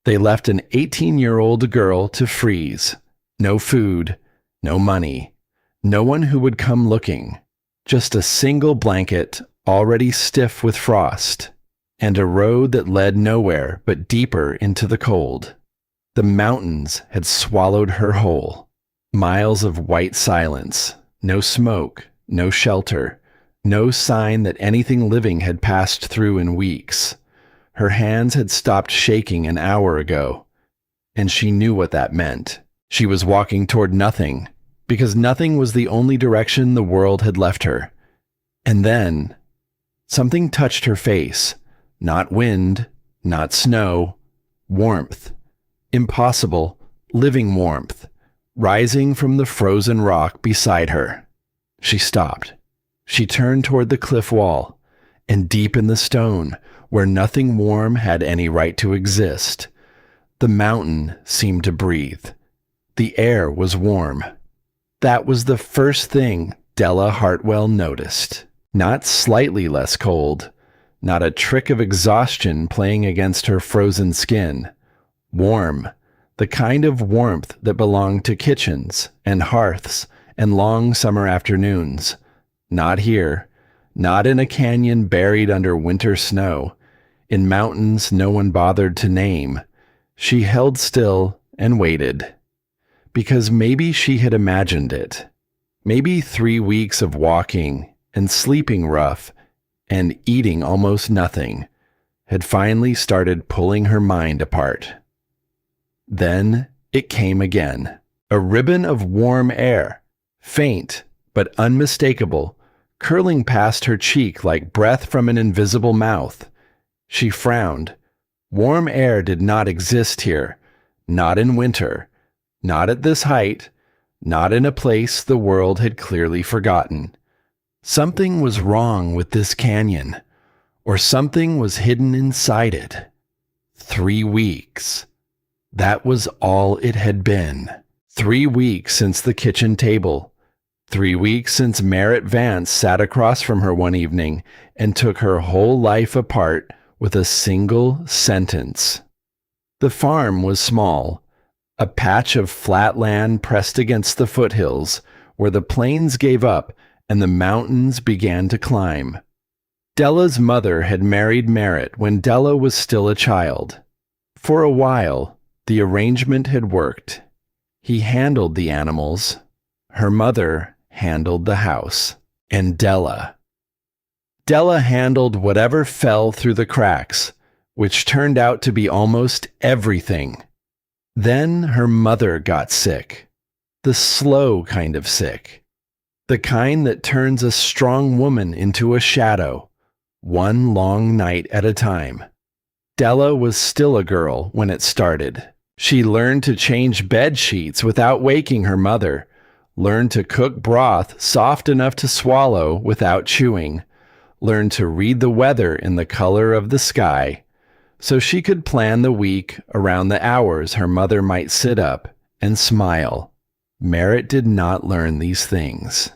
They left an 18-year-old girl to freeze. No food, no money, no one who would come looking. Just a single blanket, already stiff with frost, and a road that led nowhere but deeper into the cold. The mountains had swallowed her whole. Miles of white silence, no smoke, no shelter, no sign that anything living had passed through in weeks. Her hands had stopped shaking an hour ago, and she knew what that meant. She was walking toward nothing, because nothing was the only direction the world had left her. And then, something touched her face. Not wind, not snow, warmth. Impossible, living warmth, rising from the frozen rock beside her. She stopped. She turned toward the cliff wall, and deep in the stone, where nothing warm had any right to exist, the mountain seemed to breathe. The air was warm. That was the first thing Della Hartwell noticed. Not slightly less cold, not a trick of exhaustion playing against her frozen skin. Warm, the kind of warmth that belonged to kitchens and hearths and long summer afternoons. Not here, not in a canyon buried under winter snow, in mountains no one bothered to name. She held still and waited. Because maybe she had imagined it. Maybe 3 weeks of walking and sleeping rough and eating almost nothing had finally started pulling her mind apart. Then it came again. A ribbon of warm air, faint but unmistakable, curling past her cheek like breath from an invisible mouth. She frowned. Warm air did not exist here, not in winter, not at this height, not in a place the world had clearly forgotten. Something was wrong with this canyon, or something was hidden inside it. 3 weeks. That was all it had been. 3 weeks since the kitchen table. 3 weeks since Merritt Vance sat across from her one evening and took her whole life apart with a single sentence. The farm was small, a patch of flat land pressed against the foothills, where the plains gave up and the mountains began to climb. Della's mother had married Merritt when Della was still a child. For a while, the arrangement had worked. He handled the animals. Her mother handled the house. And Della handled whatever fell through the cracks, which turned out to be almost everything. Then her mother got sick. The slow kind of sick. The kind that turns a strong woman into a shadow, one long night at a time. Della was still a girl when it started. She learned to change bed sheets without waking her mother, learned to cook broth soft enough to swallow without chewing, learned to read the weather in the color of the sky, so she could plan the week around the hours her mother might sit up and smile. Merritt did not learn these things.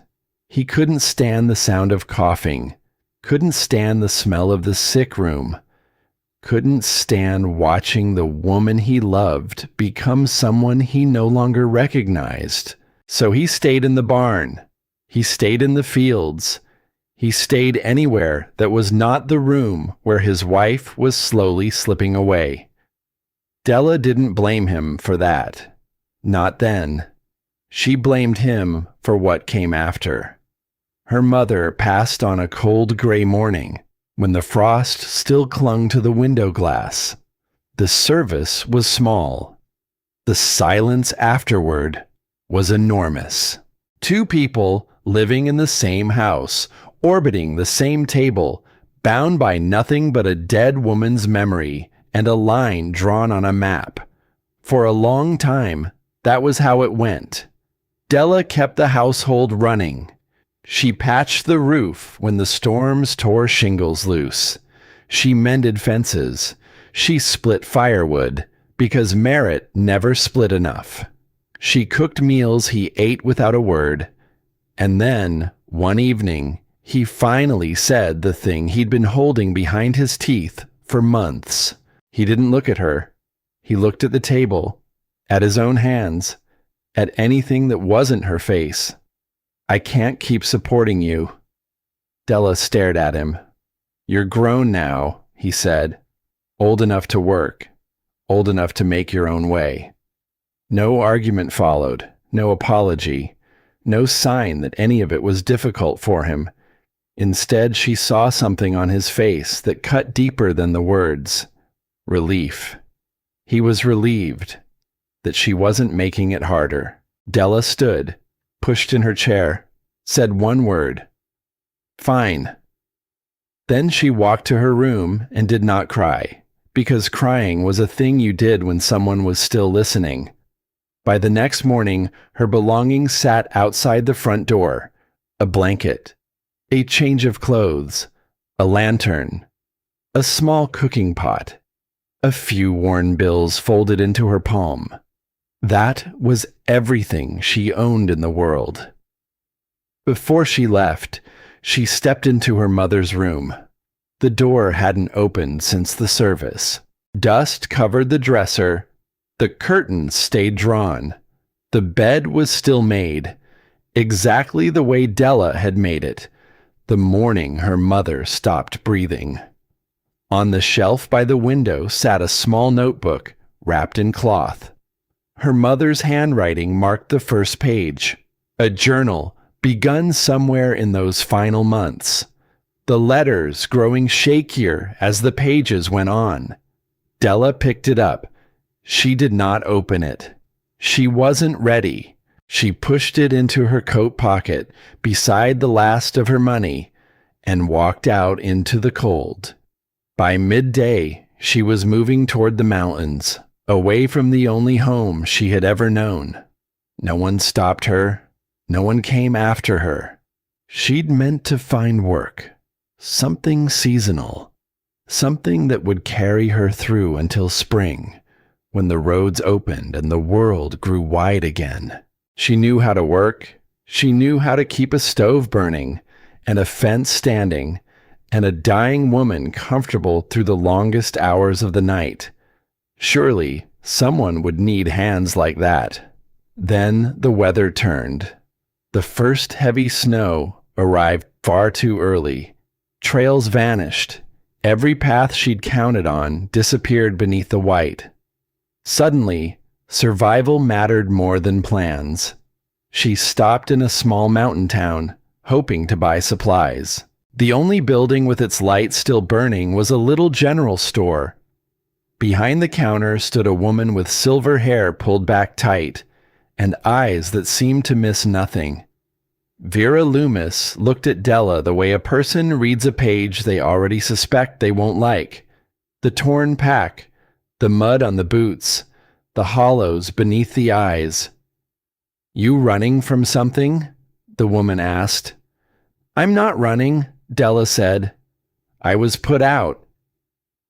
He couldn't stand the sound of coughing, couldn't stand the smell of the sick room, couldn't stand watching the woman he loved become someone he no longer recognized. So he stayed in the barn. He stayed in the fields. He stayed anywhere that was not the room where his wife was slowly slipping away. Della didn't blame him for that. Not then. She blamed him for what came after. Her mother passed on a cold gray morning when the frost still clung to the window glass. The service was small. The silence afterward was enormous. 2 people living in the same house, orbiting the same table, bound by nothing but a dead woman's memory and a line drawn on a map. For a long time, that was how it went. Della kept the household running. She patched the roof when the storms tore shingles loose. She mended fences. She split firewood, because Merritt never split enough. She cooked meals he ate without a word. And then, one evening, he finally said the thing he'd been holding behind his teeth for months. He didn't look at her. He looked at the table, at his own hands, at anything that wasn't her face. I can't keep supporting you. Della stared at him. You're grown now, he said. Old enough to work. Old enough to make your own way. No argument followed, no apology, no sign that any of it was difficult for him. Instead, she saw something on his face that cut deeper than the words. Relief. He was relieved that she wasn't making it harder. Della stood, pushed in her chair, said one word. Fine. Then she walked to her room and did not cry, because crying was a thing you did when someone was still listening. By the next morning, her belongings sat outside the front door. A blanket, a change of clothes, a lantern, a small cooking pot, a few worn bills folded into her palm. That was everything she owned in the world. Before she left, she stepped into her mother's room. The door hadn't opened since the service. Dust covered the dresser. The curtains stayed drawn. The bed was still made, exactly the way Della had made it, the morning her mother stopped breathing. On the shelf by the window sat a small notebook wrapped in cloth. Her mother's handwriting marked the first page, a journal begun somewhere in those final months, the letters growing shakier as the pages went on. Della picked it up. She did not open it. She wasn't ready. She pushed it into her coat pocket beside the last of her money and walked out into the cold. By midday, she was moving toward the mountains, away from the only home she had ever known. No one stopped her. No one came after her. She'd meant to find work, something seasonal, something that would carry her through until spring, when the roads opened and the world grew wide again. She knew how to work. She knew how to keep a stove burning and a fence standing and a dying woman comfortable through the longest hours of the night. Surely someone would need hands like that. Then the weather turned. The first heavy snow arrived far too early. Trails vanished. Every path she'd counted on disappeared beneath the white. Suddenly, survival mattered more than plans. She stopped in a small mountain town, hoping to buy supplies. The only building with its light still burning was a little general store. Behind the counter stood a woman with silver hair pulled back tight and eyes that seemed to miss nothing. Vera Loomis looked at Della the way a person reads a page they already suspect they won't like. The torn pack, the mud on the boots, the hollows beneath the eyes. You running from something? The woman asked. I'm not running, Della said. I was put out.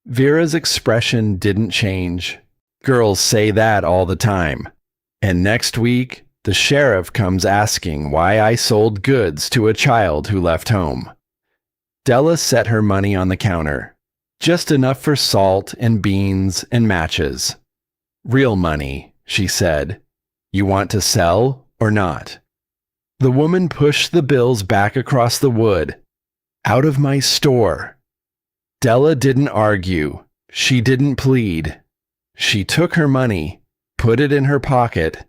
Vera's expression didn't change. Girls say that all the time. And next week, the sheriff comes asking why I sold goods to a child who left home. Della set her money on the counter. Just enough for salt and beans and matches. Real money, she said. You want to sell or not? The woman pushed the bills back across the wood. Out of my store. Della didn't argue. She didn't plead. She took her money, put it in her pocket,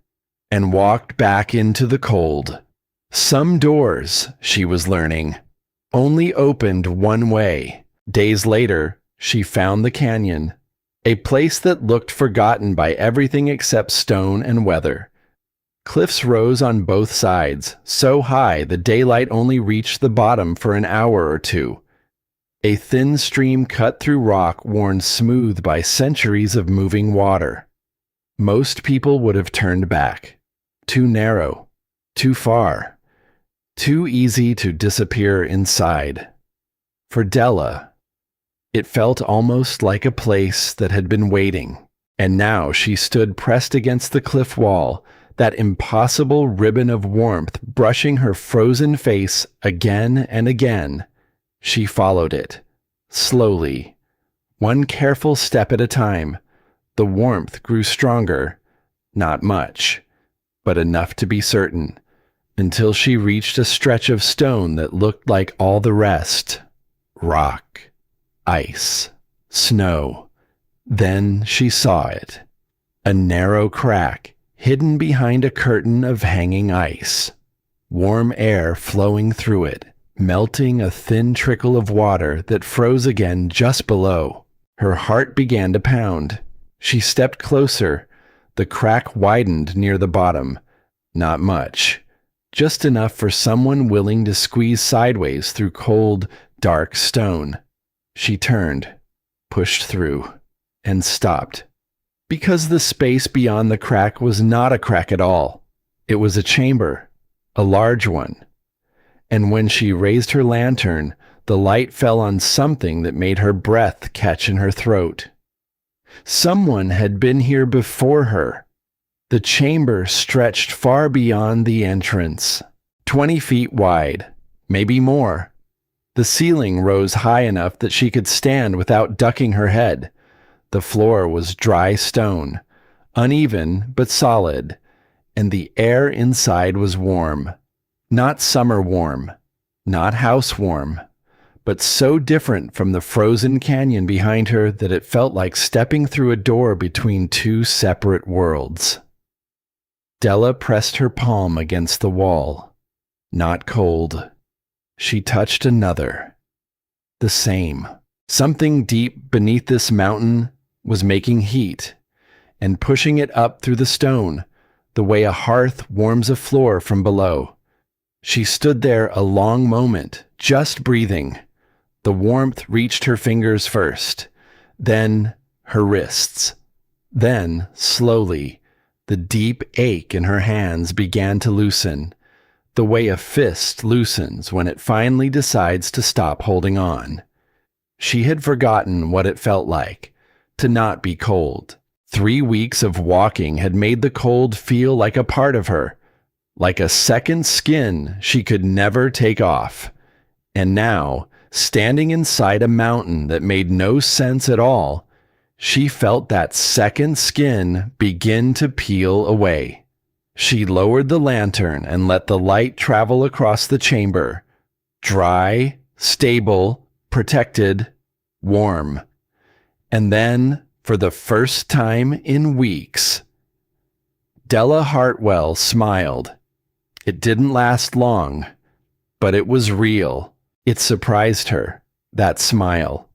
and walked back into the cold. Some doors, she was learning, only opened one way. Days later, she found the canyon, a place that looked forgotten by everything except stone and weather. Cliffs rose on both sides, so high the daylight only reached the bottom for an hour or two. A thin stream cut through rock worn smooth by centuries of moving water. Most people would have turned back. Too narrow, too far, too easy to disappear inside. For Della, it felt almost like a place that had been waiting, and now she stood pressed against the cliff wall, that impossible ribbon of warmth brushing her frozen face again and again. She followed it, slowly, one careful step at a time, The warmth grew stronger, not much, but enough to be certain, until she reached a stretch of stone that looked like all the rest. Rock, ice, snow. Then she saw it. A narrow crack hidden behind a curtain of hanging ice. Warm air flowing through it, melting a thin trickle of water that froze again just below. Her heart began to pound. She stepped closer. The crack widened near the bottom. Not much. Just enough for someone willing to squeeze sideways through cold, dark stone. She turned, pushed through, and stopped. Because the space beyond the crack was not a crack at all. It was a chamber, a large one. And when she raised her lantern, the light fell on something that made her breath catch in her throat. Someone had been here before her. The chamber stretched far beyond the entrance, 20 feet wide, maybe more. The ceiling rose high enough that she could stand without ducking her head. The floor was dry stone, uneven but solid, and the air inside was warm. Not summer warm, not house warm, but so different from the frozen canyon behind her that it felt like stepping through a door between two separate worlds. Della pressed her palm against the wall. Not cold. She touched another. The same. Something deep beneath this mountain was making heat and pushing it up through the stone, the way a hearth warms a floor from below. She stood there a long moment, just breathing. The warmth reached her fingers first, then her wrists. Then, slowly, the deep ache in her hands began to loosen, the way a fist loosens when it finally decides to stop holding on. She had forgotten what it felt like to not be cold. 3 weeks of walking had made the cold feel like a part of her, like a second skin she could never take off. And now, standing inside a mountain that made no sense at all, she felt that second skin begin to peel away. She lowered the lantern and let the light travel across the chamber. Dry, stable, protected, warm. And then, for the first time in weeks, Della Hartwell smiled. It didn't last long, but it was real. It surprised her, that smile.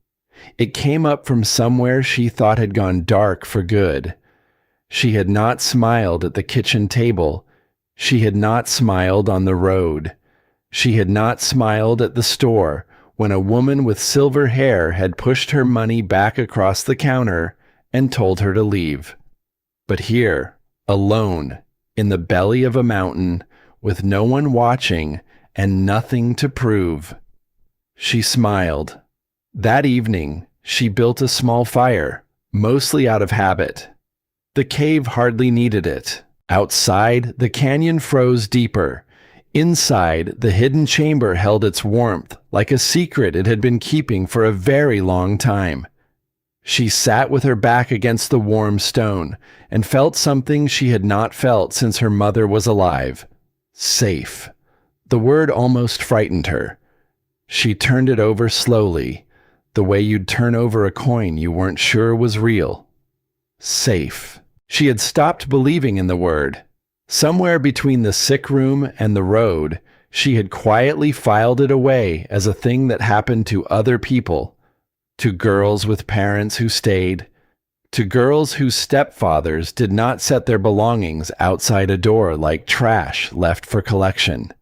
It came up from somewhere she thought had gone dark for good. She had not smiled at the kitchen table. She had not smiled on the road. She had not smiled at the store when a woman with silver hair had pushed her money back across the counter and told her to leave. But here, alone, in the belly of a mountain, with no one watching and nothing to prove, she smiled. That evening, she built a small fire, mostly out of habit. The cave hardly needed it. Outside, the canyon froze deeper. Inside, the hidden chamber held its warmth, like a secret it had been keeping for a very long time. She sat with her back against the warm stone and felt something she had not felt since her mother was alive. Safe. The word almost frightened her. She turned it over slowly, the way you'd turn over a coin you weren't sure was real. Safe. She had stopped believing in the word. Somewhere between the sick room and the road, she had quietly filed it away as a thing that happened to other people, to girls with parents who stayed, to girls whose stepfathers did not set their belongings outside a door like trash left for collection.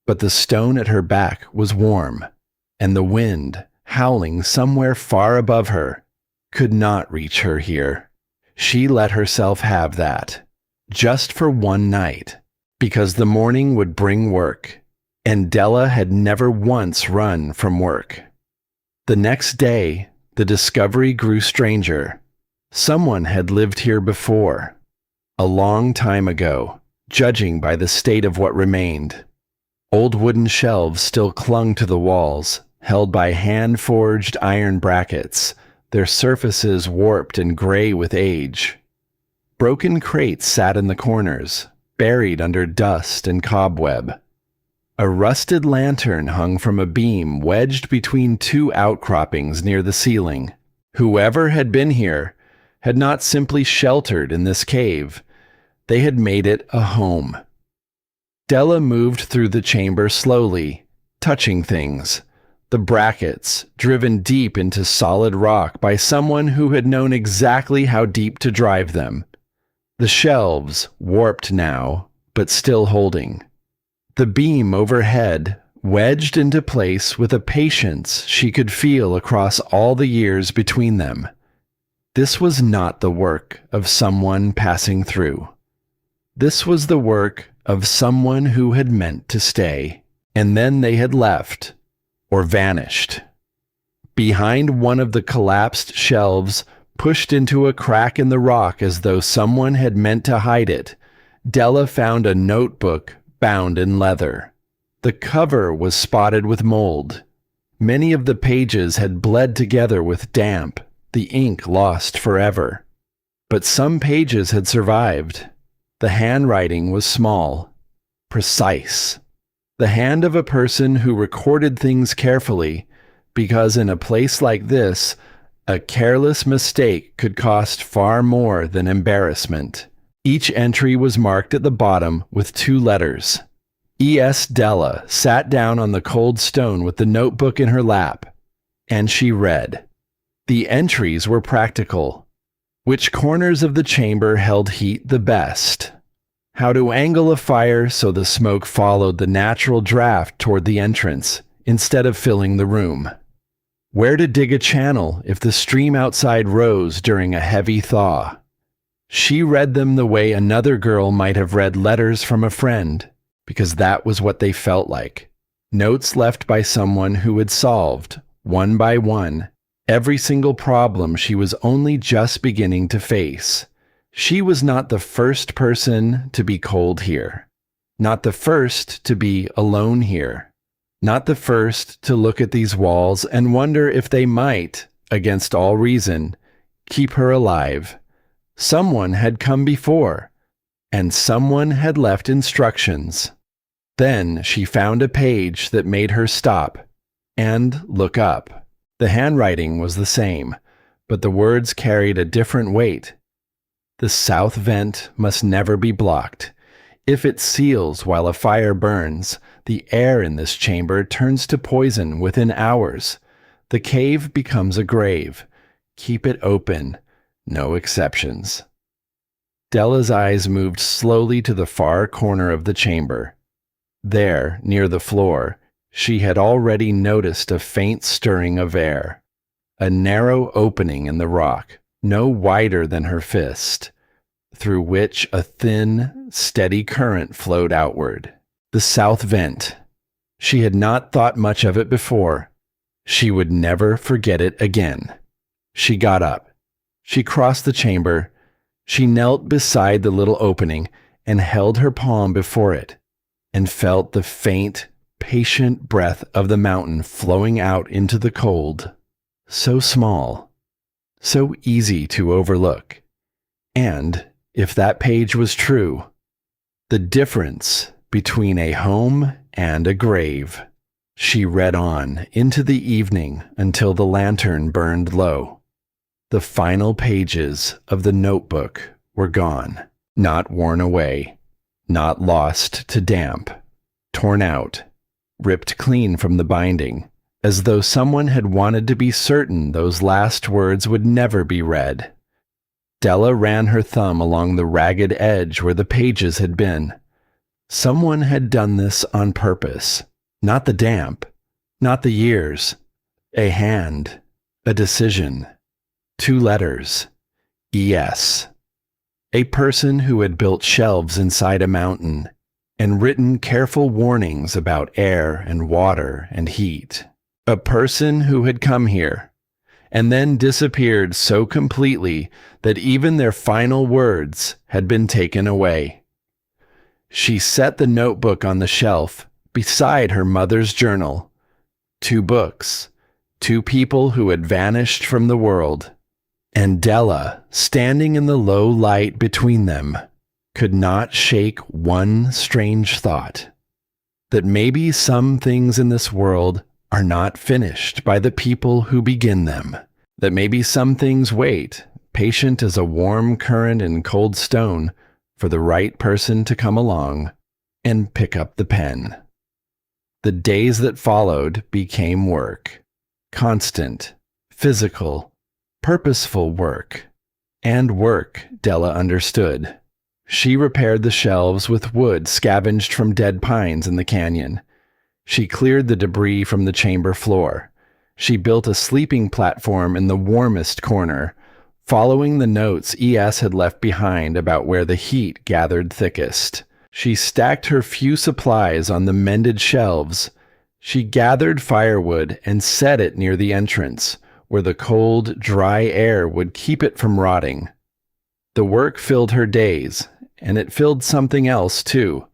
But the stone at her back was warm, and the wind, howling somewhere far above her, could not reach her here. She let herself have that, just for one night, because the morning would bring work, and Della had never once run from work. The next day, the discovery grew stranger. Someone had lived here before, a long time ago, judging by the state of what remained. Old wooden shelves still clung to the walls, held by hand-forged iron brackets, their surfaces warped and gray with age. Broken crates sat in the corners, buried under dust and cobweb. A rusted lantern hung from a beam wedged between two outcroppings near the ceiling. Whoever had been here had not simply sheltered in this cave. They had made it a home. Della moved through the chamber slowly, touching things. The brackets, driven deep into solid rock by someone who had known exactly how deep to drive them. The shelves, warped now, but still holding. The beam overhead, wedged into place with a patience she could feel across all the years between them. This was not the work of someone passing through. This was the work of someone who had meant to stay, and then they had left, or vanished. Behind one of the collapsed shelves, pushed into a crack in the rock as though someone had meant to hide it, Della found a notebook bound in leather. The cover was spotted with mold. Many of the pages had bled together with damp, the ink lost forever. But some pages had survived. The handwriting was small, precise. The hand of a person who recorded things carefully, because in a place like this, a careless mistake could cost far more than embarrassment. Each entry was marked at the bottom with 2 letters. E.S. Della sat down on the cold stone with the notebook in her lap, and she read. The entries were practical. Which corners of the chamber held heat the best? How to angle a fire so the smoke followed the natural draft toward the entrance, instead of filling the room. Where to dig a channel if the stream outside rose during a heavy thaw. She read them the way another girl might have read letters from a friend, because that was what they felt like. Notes left by someone who had solved, one by one, every single problem she was only just beginning to face. She was not the first person to be cold here. Not the first to be alone here. Not the first to look at these walls and wonder if they might, against all reason, keep her alive. Someone had come before, and someone had left instructions. Then she found a page that made her stop and look up. The handwriting was the same, but the words carried a different weight. The south vent must never be blocked. If it seals while a fire burns, the air in this chamber turns to poison within hours. The cave becomes a grave. Keep it open. No exceptions. Della's eyes moved slowly to the far corner of the chamber. There, near the floor, she had already noticed a faint stirring of air. A narrow opening in the rock, no wider than her fist, through which a thin, steady current flowed outward. The south vent. She had not thought much of it before. She would never forget it again. She got up. She crossed the chamber. She knelt beside the little opening and held her palm before it, and felt the faint, patient breath of the mountain flowing out into the cold. So small, so easy to overlook. And, if that page was true, the difference between a home and a grave. She read on into the evening until the lantern burned low. The final pages of the notebook were gone, not worn away, not lost to damp, torn out, ripped clean from the binding, as though someone had wanted to be certain those last words would never be read. Della ran her thumb along the ragged edge where the pages had been. Someone had done this on purpose. Not the damp, not the years. A hand, a decision. 2 letters. E.S. A person who had built shelves inside a mountain and written careful warnings about air and water and heat. A person who had come here and then disappeared so completely that even their final words had been taken away. She set the notebook on the shelf beside her mother's journal. 2 books, two people who had vanished from the world. And Della, standing in the low light between them, could not shake one strange thought: that maybe some things in this world are not finished by the people who begin them, that maybe some things wait, patient as a warm current in cold stone, for the right person to come along and pick up the pen. The days that followed became work. Constant, physical, purposeful work. And work, Della understood. She repaired the shelves with wood scavenged from dead pines in the canyon. She cleared the debris from the chamber floor. She built a sleeping platform in the warmest corner, following the notes E.S. had left behind about where the heat gathered thickest. She stacked her few supplies on the mended shelves. She gathered firewood and set it near the entrance, where the cold, dry air would keep it from rotting. The work filled her days, and it filled something else too.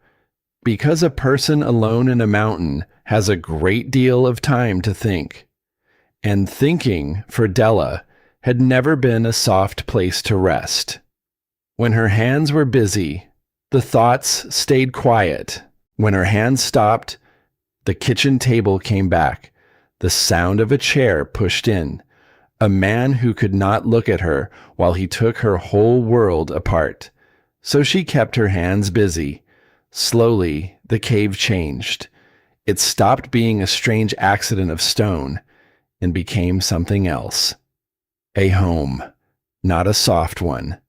Because a person alone in a mountain has a great deal of time to think. And thinking, for Della, had never been a soft place to rest. When her hands were busy, the thoughts stayed quiet. When her hands stopped, the kitchen table came back, the sound of a chair pushed in, a man who could not look at her while he took her whole world apart. So she kept her hands busy. Slowly, the cave changed. It stopped being a strange accident of stone and became something else. A home, not a soft one,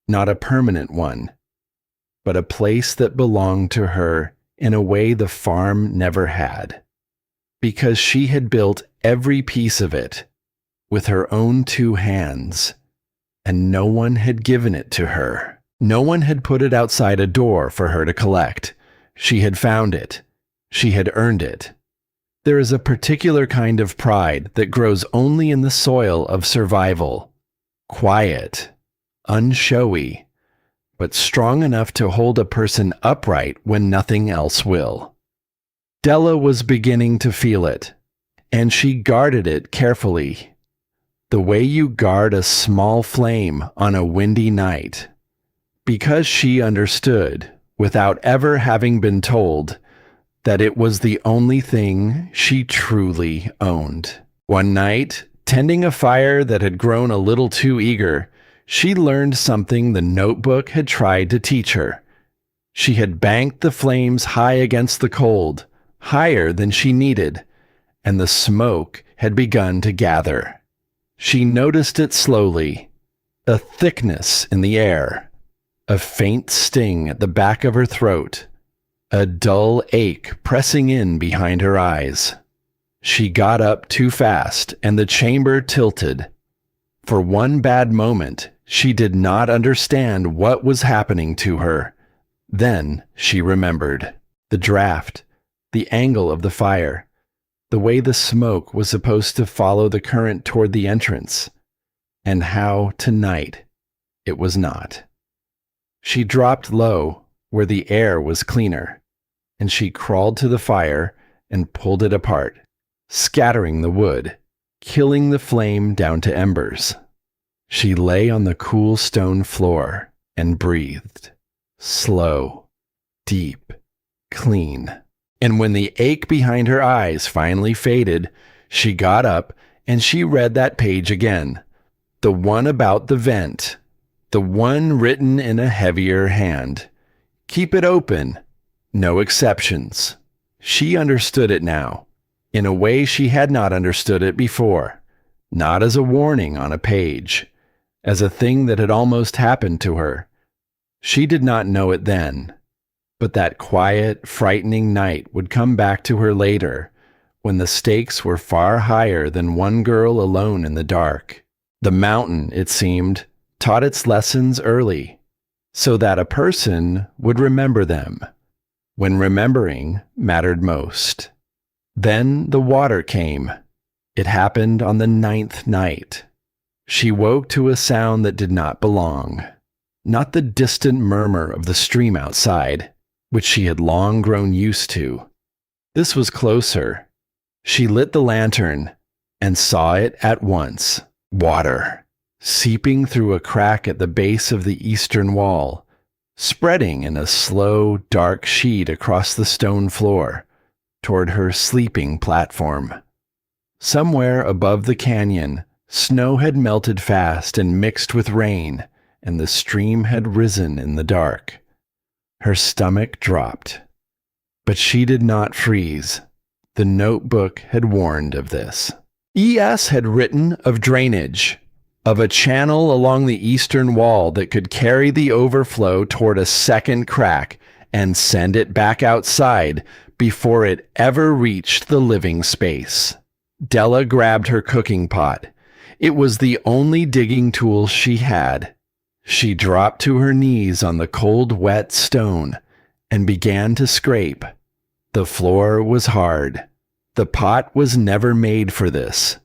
not a permanent one, but a place that belonged to her in a way the farm never had, because she had built every piece of it with her own two hands, and no one had given it to her. No one had put it outside a door for her to collect. She had found it. She had earned it. There is a particular kind of pride that grows only in the soil of survival. Quiet, unshowy, but strong enough to hold a person upright when nothing else will. Della was beginning to feel it, and she guarded it carefully, the way you guard a small flame on a windy night, because she understood, without ever having been told, that it was the only thing she truly owned. One night, tending a fire that had grown a little too eager, she learned something the notebook had tried to teach her. She had banked the flames high against the cold, higher than she needed, and the smoke had begun to gather. She noticed it slowly, a thickness in the air, a faint sting at the back of her throat, a dull ache pressing in behind her eyes. She got up too fast, and the chamber tilted. For one bad moment, she did not understand what was happening to her. Then she remembered. The draft, the angle of the fire, the way the smoke was supposed to follow the current toward the entrance, and how tonight it was not. She dropped low where the air was cleaner, and she crawled to the fire and pulled it apart, scattering the wood, killing the flame down to embers. She lay on the cool stone floor and breathed, slow, deep, clean. And when the ache behind her eyes finally faded, she got up and she read that page again, the one about the vent, the one written in a heavier hand. Keep it open. No exceptions. She understood it now, in a way she had not understood it before, not as a warning on a page, as a thing that had almost happened to her. She did not know it then, but that quiet, frightening night would come back to her later, when the stakes were far higher than one girl alone in the dark. The mountain, it seemed, taught its lessons early, so that a person would remember them when remembering mattered most. Then the water came. It happened on the 9th night. She woke to a sound that did not belong, not the distant murmur of the stream outside, which she had long grown used to. This was closer. She lit the lantern, and saw it at once. Water, seeping through a crack at the base of the eastern wall, spreading in a slow, dark sheet across the stone floor toward her sleeping platform. Somewhere above the canyon, snow had melted fast and mixed with rain, and the stream had risen in the dark. Her stomach dropped. But she did not freeze. The notebook had warned of this. E.S. had written of drainage, of a channel along the eastern wall that could carry the overflow toward a second crack and send it back outside before it ever reached the living space. Della grabbed her cooking pot. It was the only digging tool she had. She dropped to her knees on the cold, wet stone and began to scrape. The floor was hard. The pot was never made for this.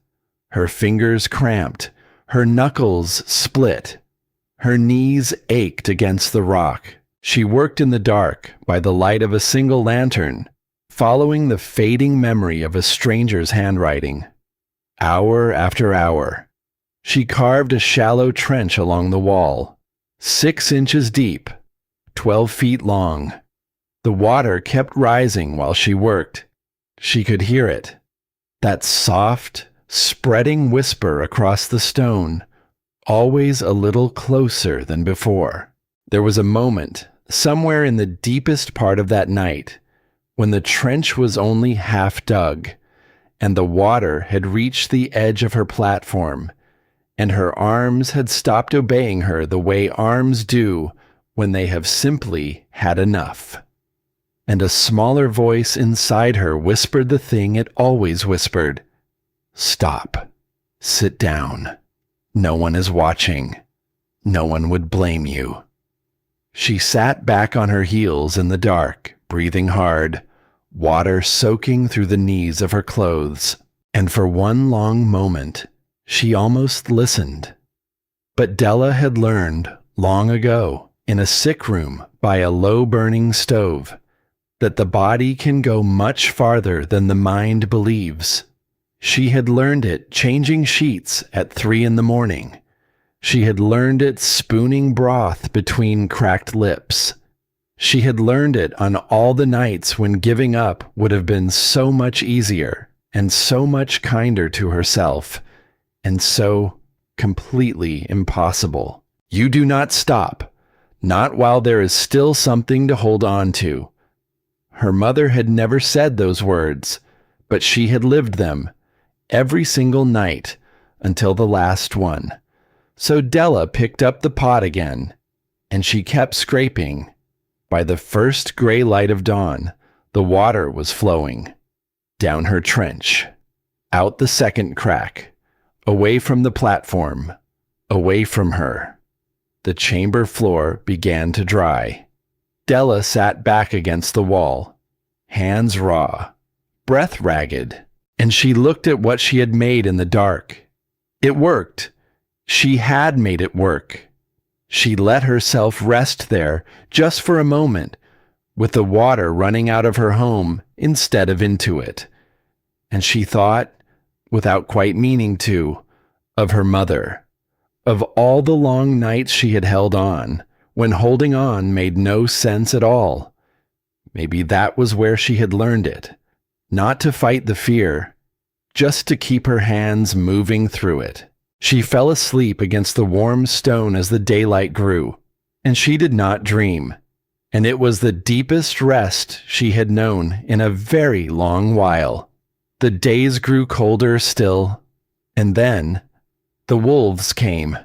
Her fingers cramped. Her knuckles split. Her knees ached against the rock. She worked in the dark by the light of a single lantern, following the fading memory of a stranger's handwriting. Hour after hour, she carved a shallow trench along the wall, 6 inches deep, 12 feet long. The water kept rising while she worked. She could hear it, that soft, spreading whisper across the stone, always a little closer than before. There was a moment, somewhere in the deepest part of that night, when the trench was only half dug, and the water had reached the edge of her platform, and her arms had stopped obeying her the way arms do when they have simply had enough. And a smaller voice inside her whispered the thing it always whispered. Stop. Sit down. No one is watching. No one would blame you. She sat back on her heels in the dark, breathing hard, water soaking through the knees of her clothes, and for one long moment, she almost listened. But Della had learned, long ago, in a sick room by a low-burning stove, that the body can go much farther than the mind believes. She had learned it changing sheets at 3 a.m. She had learned it spooning broth between cracked lips. She had learned it on all the nights when giving up would have been so much easier and so much kinder to herself, and so completely impossible. You do not stop, not while there is still something to hold on to. Her mother had never said those words, but she had lived them every single night until the last one. So Della picked up the pot again, and she kept scraping. By the first gray light of dawn, the water was flowing. Down her trench, out the second crack, away from the platform, away from her. The chamber floor began to dry. Della sat back against the wall, hands raw, breath ragged, and she looked at what she had made in the dark. It worked. She had made it work. She let herself rest there just for a moment, with the water running out of her home instead of into it. And she thought, without quite meaning to, of her mother, of all the long nights she had held on, when holding on made no sense at all. Maybe that was where she had learned it, not to fight the fear, just to keep her hands moving through it. She fell asleep against the warm stone as the daylight grew, and she did not dream, and it was the deepest rest she had known in a very long while. The days grew colder still, and then the wolves came.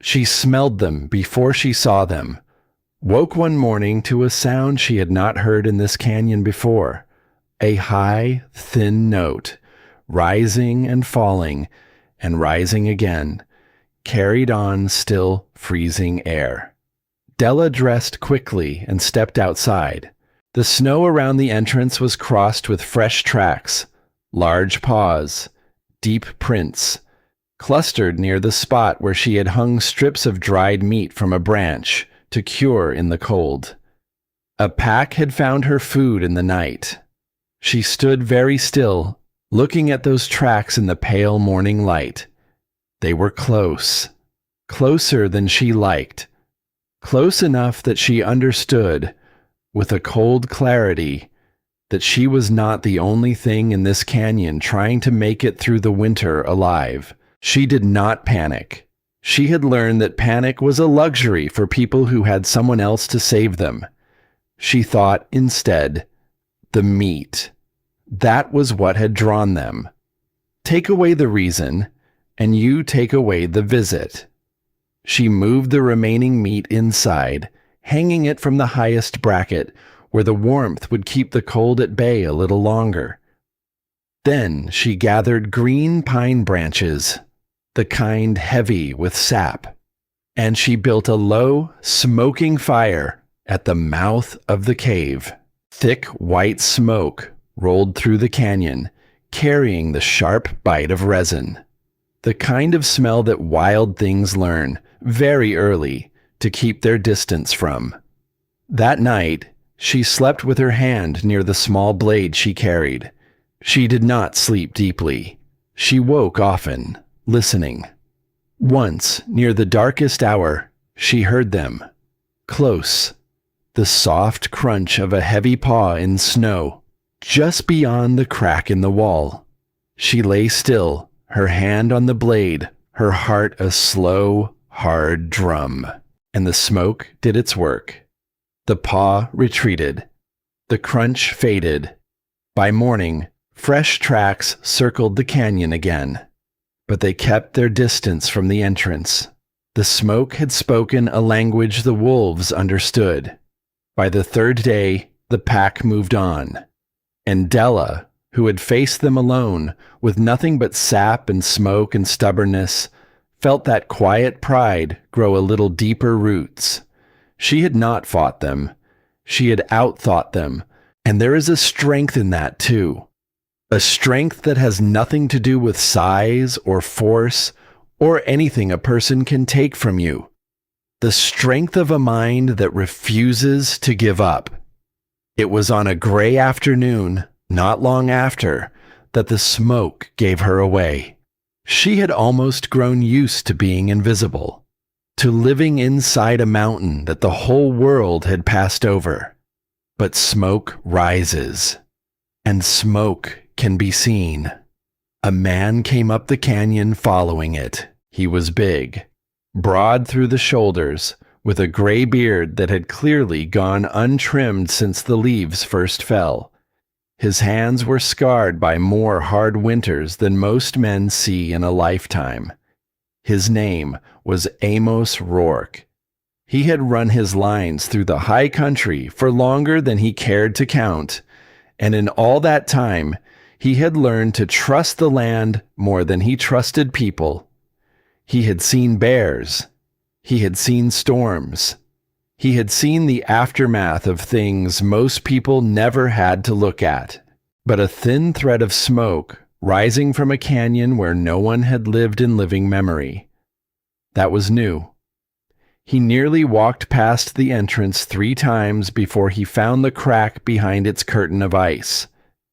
She smelled them before she saw them, woke one morning to a sound she had not heard in this canyon before, a high, thin note, rising and falling, and rising again, carried on still freezing air. Della dressed quickly and stepped outside. The snow around the entrance was crossed with fresh tracks, large paws, deep prints, clustered near the spot where she had hung strips of dried meat from a branch to cure in the cold. A pack had found her food in the night. She stood very still, looking at those tracks in the pale morning light. They were close, closer than she liked, close enough that she understood, with a cold clarity, that she was not the only thing in this canyon trying to make it through the winter alive. She did not panic. She had learned that panic was a luxury for people who had someone else to save them. She thought instead, the meat. That was what had drawn them. Take away the reason, and you take away the visit. She moved the remaining meat inside, hanging it from the highest bracket, where the warmth would keep the cold at bay a little longer. Then she gathered green pine branches, the kind heavy with sap, and she built a low, smoking fire at the mouth of the cave. Thick white smoke rolled through the canyon, carrying the sharp bite of resin, the kind of smell that wild things learn very early to keep their distance from. That night, she slept with her hand near the small blade she carried. She did not sleep deeply. She woke often, listening. Once, near the darkest hour, she heard them. Close. The soft crunch of a heavy paw in snow, just beyond the crack in the wall. She lay still, her hand on the blade, her heart a slow, hard drum. And the smoke did its work. The paw retreated. The crunch faded. By morning, fresh tracks circled the canyon again. But they kept their distance from the entrance. The smoke had spoken a language the wolves understood. By the third day, the pack moved on. And Della, who had faced them alone, with nothing but sap and smoke and stubbornness, felt that quiet pride grow a little deeper roots. She had not fought them. She had outthought them, and there is a strength in that too. A strength that has nothing to do with size or force or anything a person can take from you. The strength of a mind that refuses to give up. It was on a gray afternoon, not long after, that the smoke gave her away. She had almost grown used to being invisible, to living inside a mountain that the whole world had passed over. But smoke rises, and smoke can be seen. A man came up the canyon following it. He was big, broad through the shoulders, with a gray beard that had clearly gone untrimmed since the leaves first fell. His hands were scarred by more hard winters than most men see in a lifetime. His name was Amos Rourke. He had run his lines through the high country for longer than he cared to count, and in all that time, he had learned to trust the land more than he trusted people. He had seen bears. He had seen storms. He had seen the aftermath of things most people never had to look at. But a thin thread of smoke rising from a canyon where no one had lived in living memory. That was new. He nearly walked past the entrance 3 times before he found the crack behind its curtain of ice.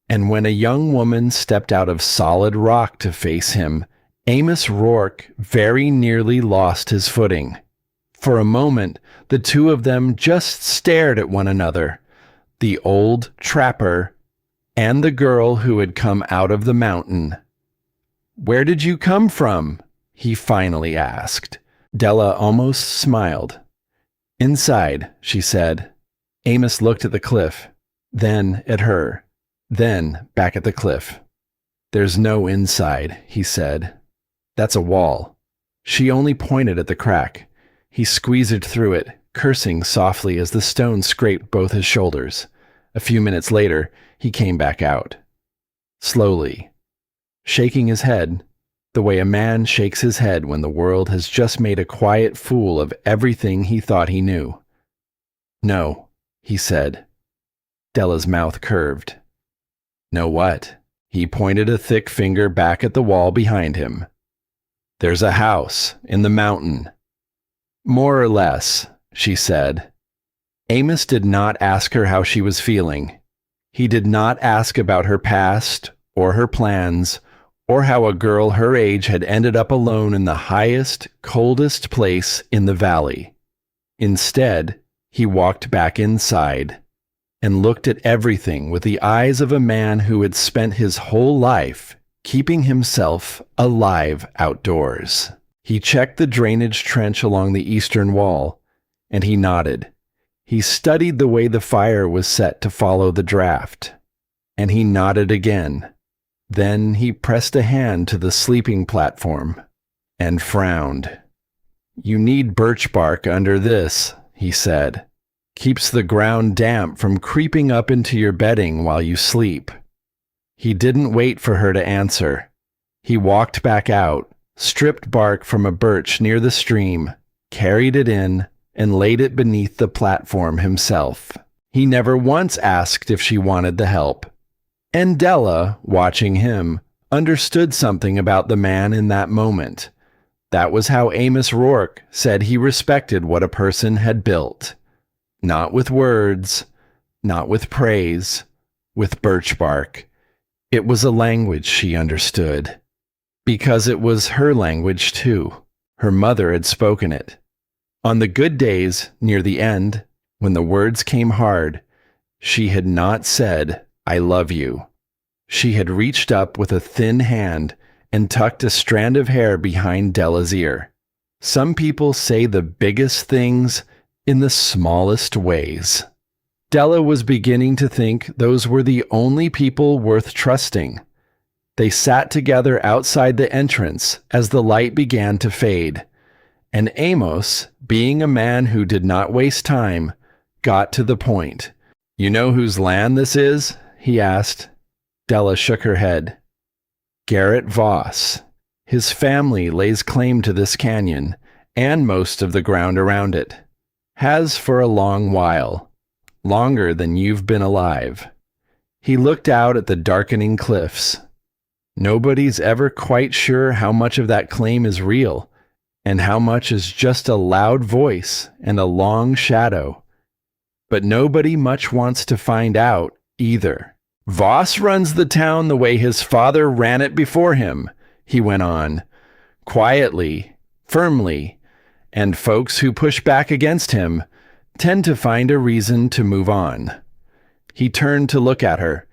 And when a young woman stepped out of solid rock to face him, Amos Rourke very nearly lost his footing. For a moment, the two of them just stared at one another, the old trapper and the girl who had come out of the mountain. "Where did you come from?" he finally asked. Della almost smiled. "Inside," she said. Amos looked at the cliff, then at her, then back at the cliff. "There's no inside," he said. "That's a wall." She only pointed at the crack. He squeezed through it, cursing softly as the stone scraped both his shoulders. A few minutes later, he came back out. Slowly, shaking his head, the way a man shakes his head when the world has just made a quiet fool of everything he thought he knew. "No," he said. Della's mouth curved. "No what?" He pointed a thick finger back at the wall behind him. "There's a house in the mountain." "More or less," she said. Amos did not ask her how she was feeling. He did not ask about her past or her plans, or how a girl her age had ended up alone in the highest, coldest place in the valley. Instead, he walked back inside and looked at everything with the eyes of a man who had spent his whole life keeping himself alive outdoors. He checked the drainage trench along the eastern wall, and he nodded. He studied the way the fire was set to follow the draft, and he nodded again. Then he pressed a hand to the sleeping platform and frowned. "You need birch bark under this," he said. "Keeps the ground damp from creeping up into your bedding while you sleep." He didn't wait for her to answer. He walked back out, stripped bark from a birch near the stream, carried it in, and laid it beneath the platform himself. He never once asked if she wanted the help. And Della, watching him, understood something about the man in that moment. That was how Amos Rourke said he respected what a person had built. Not with words, not with praise, with birch bark. It was a language she understood. Because it was her language too. Her mother had spoken it. On the good days, near the end, when the words came hard, she had not said, "I love you." She had reached up with a thin hand and tucked a strand of hair behind Della's ear. Some people say the biggest things in the smallest ways. Della was beginning to think those were the only people worth trusting. They sat together outside the entrance as the light began to fade, and Amos, being a man who did not waste time, got to the point. "You know whose land this is?" he asked. Della shook her head. "Garrett Voss. His family lays claim to this canyon and most of the ground around it. Has for a long while. Longer than you've been alive." He looked out at the darkening cliffs. Nobody's ever quite sure how much of that claim is real, and how much is just a loud voice and a long shadow. But nobody much wants to find out either. "Voss runs the town the way his father ran it before him," he went on, quietly, firmly, and folks who push back against him tend to find a reason to move on. He turned to look at her.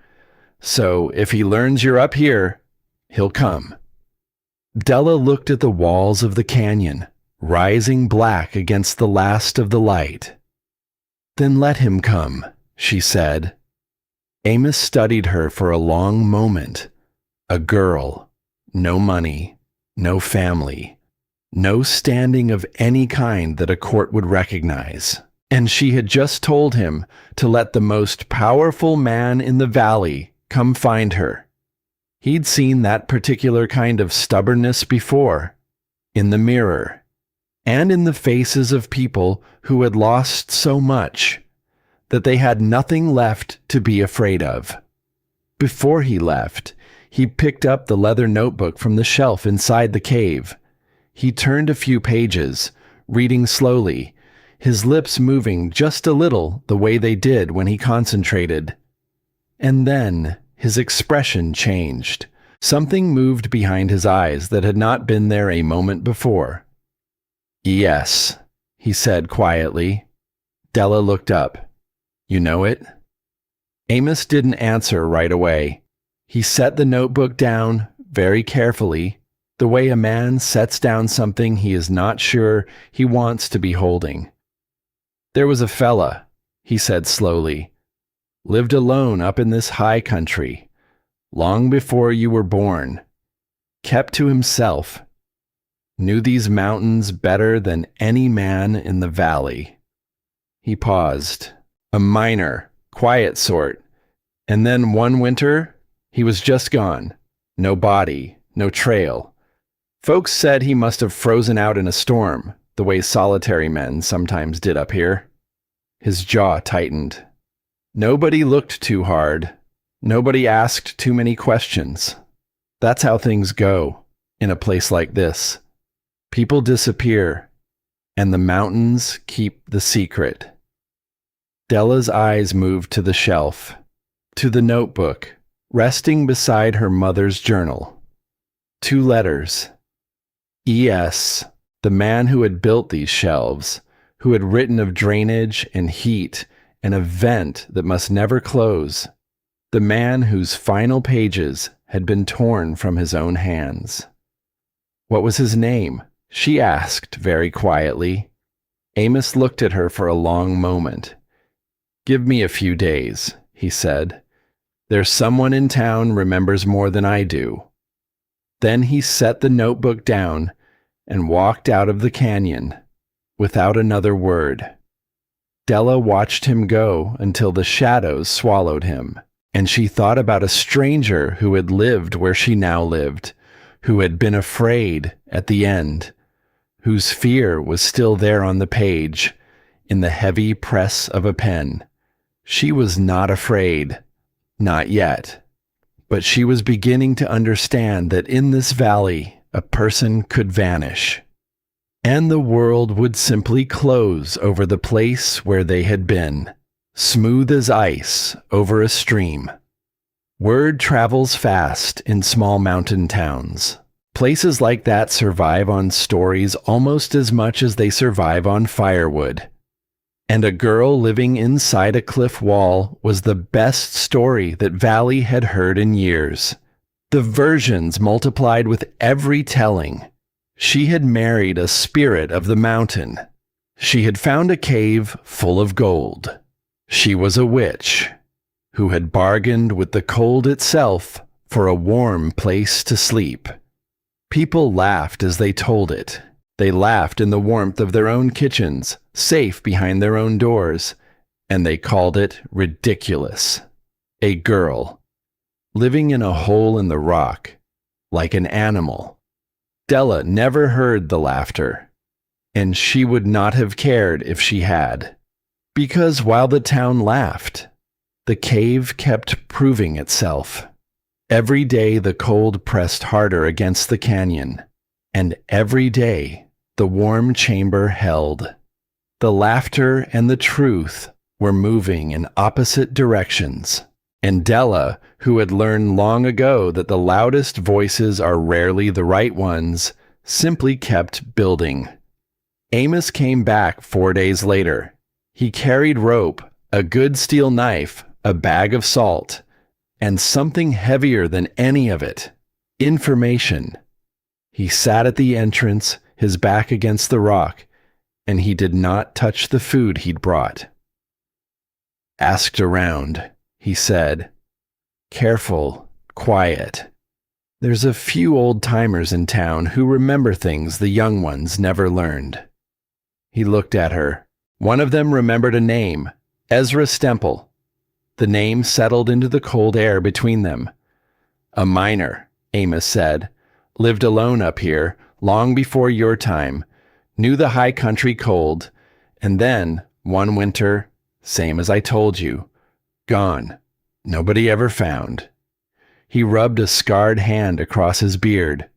"So if he learns you're up here, he'll come." Della looked at the walls of the canyon, rising black against the last of the light. "Then let him come," she said. Amos studied her for a long moment. A girl, no money, no family, no standing of any kind that a court would recognize. And she had just told him to let the most powerful man in the valley come find her. He'd seen that particular kind of stubbornness before, in the mirror, and in the faces of people who had lost so much that they had nothing left to be afraid of. Before he left, he picked up the leather notebook from the shelf inside the cave. He turned a few pages, reading slowly, his lips moving just a little the way they did when he concentrated. And then his expression changed. Something moved behind his eyes that had not been there a moment before. "Yes," he said quietly. Della looked up. "You know it?" Amos didn't answer right away. He set the notebook down very carefully, the way a man sets down something he is not sure he wants to be holding. "There was a fella," he said slowly, "lived alone up in this high country, long before you were born, kept to himself, knew these mountains better than any man in the valley." He paused. "A miner, quiet sort. And then one winter, he was just gone. No body, no trail. Folks said he must have frozen out in a storm, the way solitary men sometimes did up here." His jaw tightened. "Nobody looked too hard. Nobody asked too many questions. That's how things go in a place like this. People disappear, and the mountains keep the secret." Della's eyes moved to the shelf, to the notebook, resting beside her mother's journal. 2 letters. E.S., the man who had built these shelves, who had written of drainage and heat and a vent that must never close, the man whose final pages had been torn from his own hands. What was his name? She asked very quietly. Amos looked at her for a long moment. Give me a few days, he said. There's someone in town remembers more than I do. Then he set the notebook down and walked out of the canyon without another word. Della watched him go until the shadows swallowed him, and she thought about a stranger who had lived where she now lived, who had been afraid at the end, whose fear was still there on the page, in the heavy press of a pen. She was not afraid, not yet, but she was beginning to understand that in this valley a person could vanish, and the world would simply close over the place where they had been, smooth as ice over a stream. Word travels fast in small mountain towns. Places like that survive on stories almost as much as they survive on firewood. And a girl living inside a cliff wall was the best story that Valley had heard in years. The versions multiplied with every telling. She had married a spirit of the mountain. She had found a cave full of gold. She was a witch who had bargained with the cold itself for a warm place to sleep. People laughed as they told it. They laughed in the warmth of their own kitchens, safe behind their own doors, and they called it ridiculous. A girl, living in a hole in the rock, like an animal. Della never heard the laughter, and she would not have cared if she had, because while the town laughed, the cave kept proving itself. Every day the cold pressed harder against the canyon, and every day the warm chamber held. The laughter and the truth were moving in opposite directions, and Della, who had learned long ago that the loudest voices are rarely the right ones, simply kept building. Amos came back 4 days later. He carried rope, a good steel knife, a bag of salt, and something heavier than any of it, information. He sat at the entrance, his back against the rock, and he did not touch the food he'd brought. Asked around, he said. Careful, quiet. There's a few old-timers in town who remember things the young ones never learned. He looked at her. One of them remembered a name, Ezra Stemple. The name settled into the cold air between them. A miner, Amos said, lived alone up here, long before your time, knew the high country cold, and then, one winter, same as I told you, gone, nobody ever found. He rubbed a scarred hand across his beard.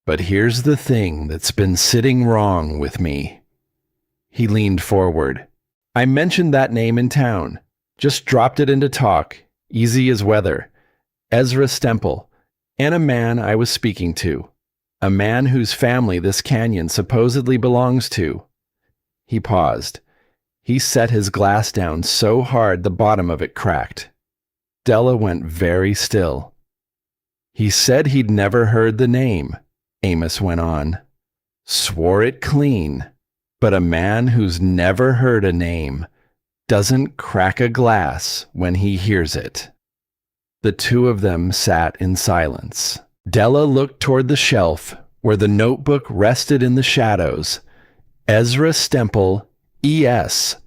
But here's the thing that's been sitting wrong with me. He leaned forward. I mentioned that name in town. Just dropped it into talk, easy as weather. Ezra Stemple, and a man I was speaking to. A man whose family this canyon supposedly belongs to. He paused. He set his glass down so hard the bottom of it cracked. Della went very still. He said he'd never heard the name, Amos went on. Swore it clean. But a man who's never heard a name doesn't crack a glass when he hears it. The two of them sat in silence. Della looked toward the shelf where the notebook rested in the shadows. Ezra Stemple, E.S.,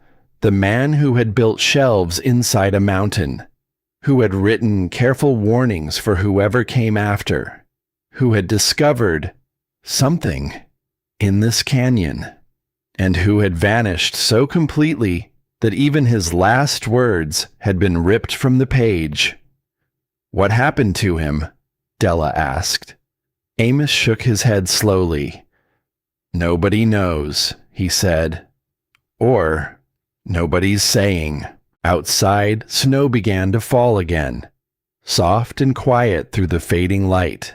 the man who had built shelves inside a mountain, who had written careful warnings for whoever came after, who had discovered something in this canyon, and who had vanished so completely that even his last words had been ripped from the page. What happened to him? Della asked. Amos shook his head slowly. Nobody knows, he said. Or, nobody's saying. Outside, snow began to fall again. soft and quiet through the fading light.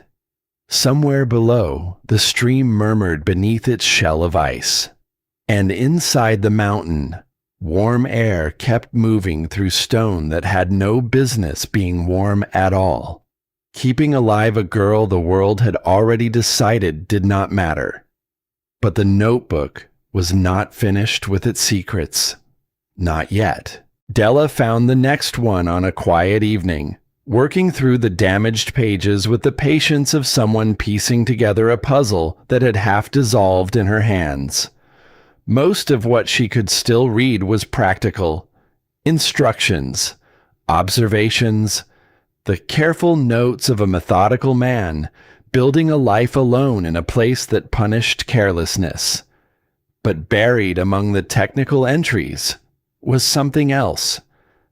Somewhere below, the stream murmured beneath its shell of ice. And inside the mountain, warm air kept moving through stone that had no business being warm at all, keeping alive a girl the world had already decided did not matter. But the notebook was not finished with its secrets. Not yet. Della found the next one on a quiet evening, working through the damaged pages with the patience of someone piecing together a puzzle that had half dissolved in her hands. Most of what she could still read was practical. Instructions, observations, the careful notes of a methodical man building a life alone in a place that punished carelessness. But buried among the technical entries was something else.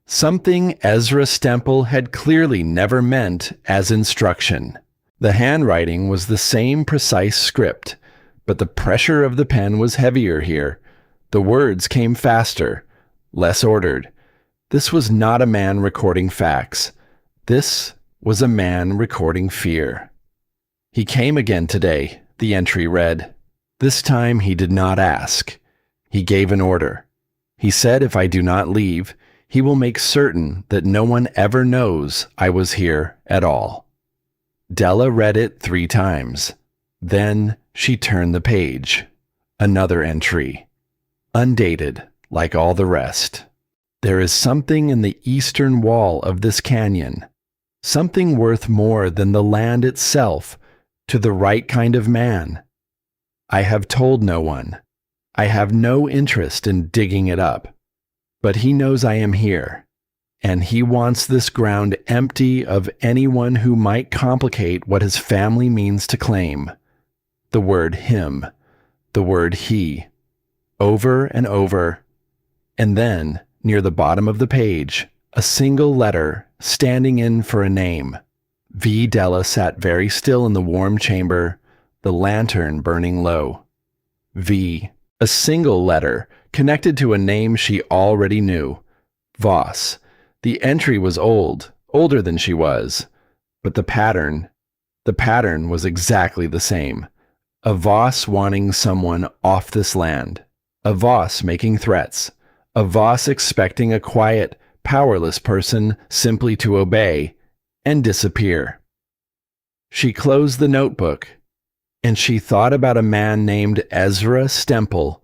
Something Ezra Stemple had clearly never meant as instruction. The handwriting was the same precise script, but the pressure of the pen was heavier here. The words came faster, less ordered. This was not a man recording facts. This was a man recording fear. He came again today, the entry read. This time he did not ask. He gave an order. He said if I do not leave, he will make certain that no one ever knows I was here at all. Della read it 3 times. Then she turned the page. Another entry. Undated, like all the rest. There is something in the eastern wall of this canyon, something worth more than the land itself to the right kind of man. I have told no one. I have no interest in digging it up. But he knows I am here, and he wants this ground empty of anyone who might complicate what his family means to claim. The word him, the word he, over and over, and then, near the bottom of the page, a single letter standing in for a name. V. Della sat very still in the warm chamber, the lantern burning low. V. A single letter, connected to a name she already knew. Voss. The entry was old, older than she was, but the pattern was exactly the same. A Voss wanting someone off this land. A Voss making threats. A Voss expecting a quiet, powerless person simply to obey and disappear. She closed the notebook, and she thought about a man named Ezra Stemple,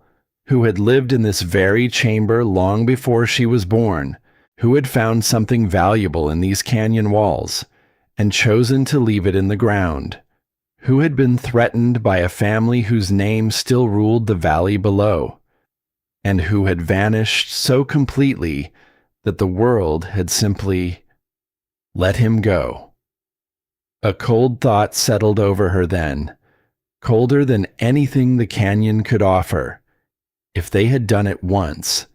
who had lived in this very chamber long before she was born, who had found something valuable in these canyon walls, and chosen to leave it in the ground, who had been threatened by a family whose name still ruled the valley below, and who had vanished so completely that the world had simply let him go. A cold thought settled over her then, colder than anything the canyon could offer. If they had done it once,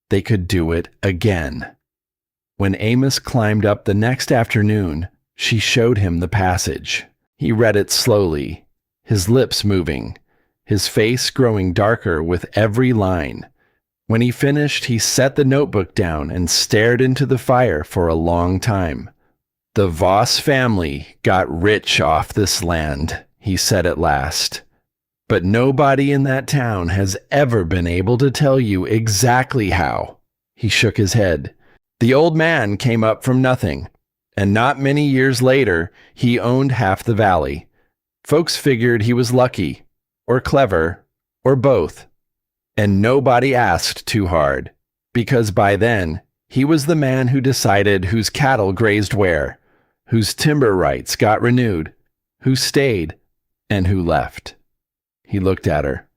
they could do it again. When Amos climbed up the next afternoon, she showed him the passage. He read it slowly, his lips moving, his face growing darker with every line. When he finished, he set the notebook down and stared into the fire for a long time. The Voss family got rich off this land, he said at last. But nobody in that town has ever been able to tell you exactly how. He shook his head. The old man came up from nothing, and not many years later, he owned half the valley. Folks figured he was lucky, or clever, or both. And nobody asked too hard, because by then, he was the man who decided whose cattle grazed where, whose timber rights got renewed, who stayed, and who left. He looked at her,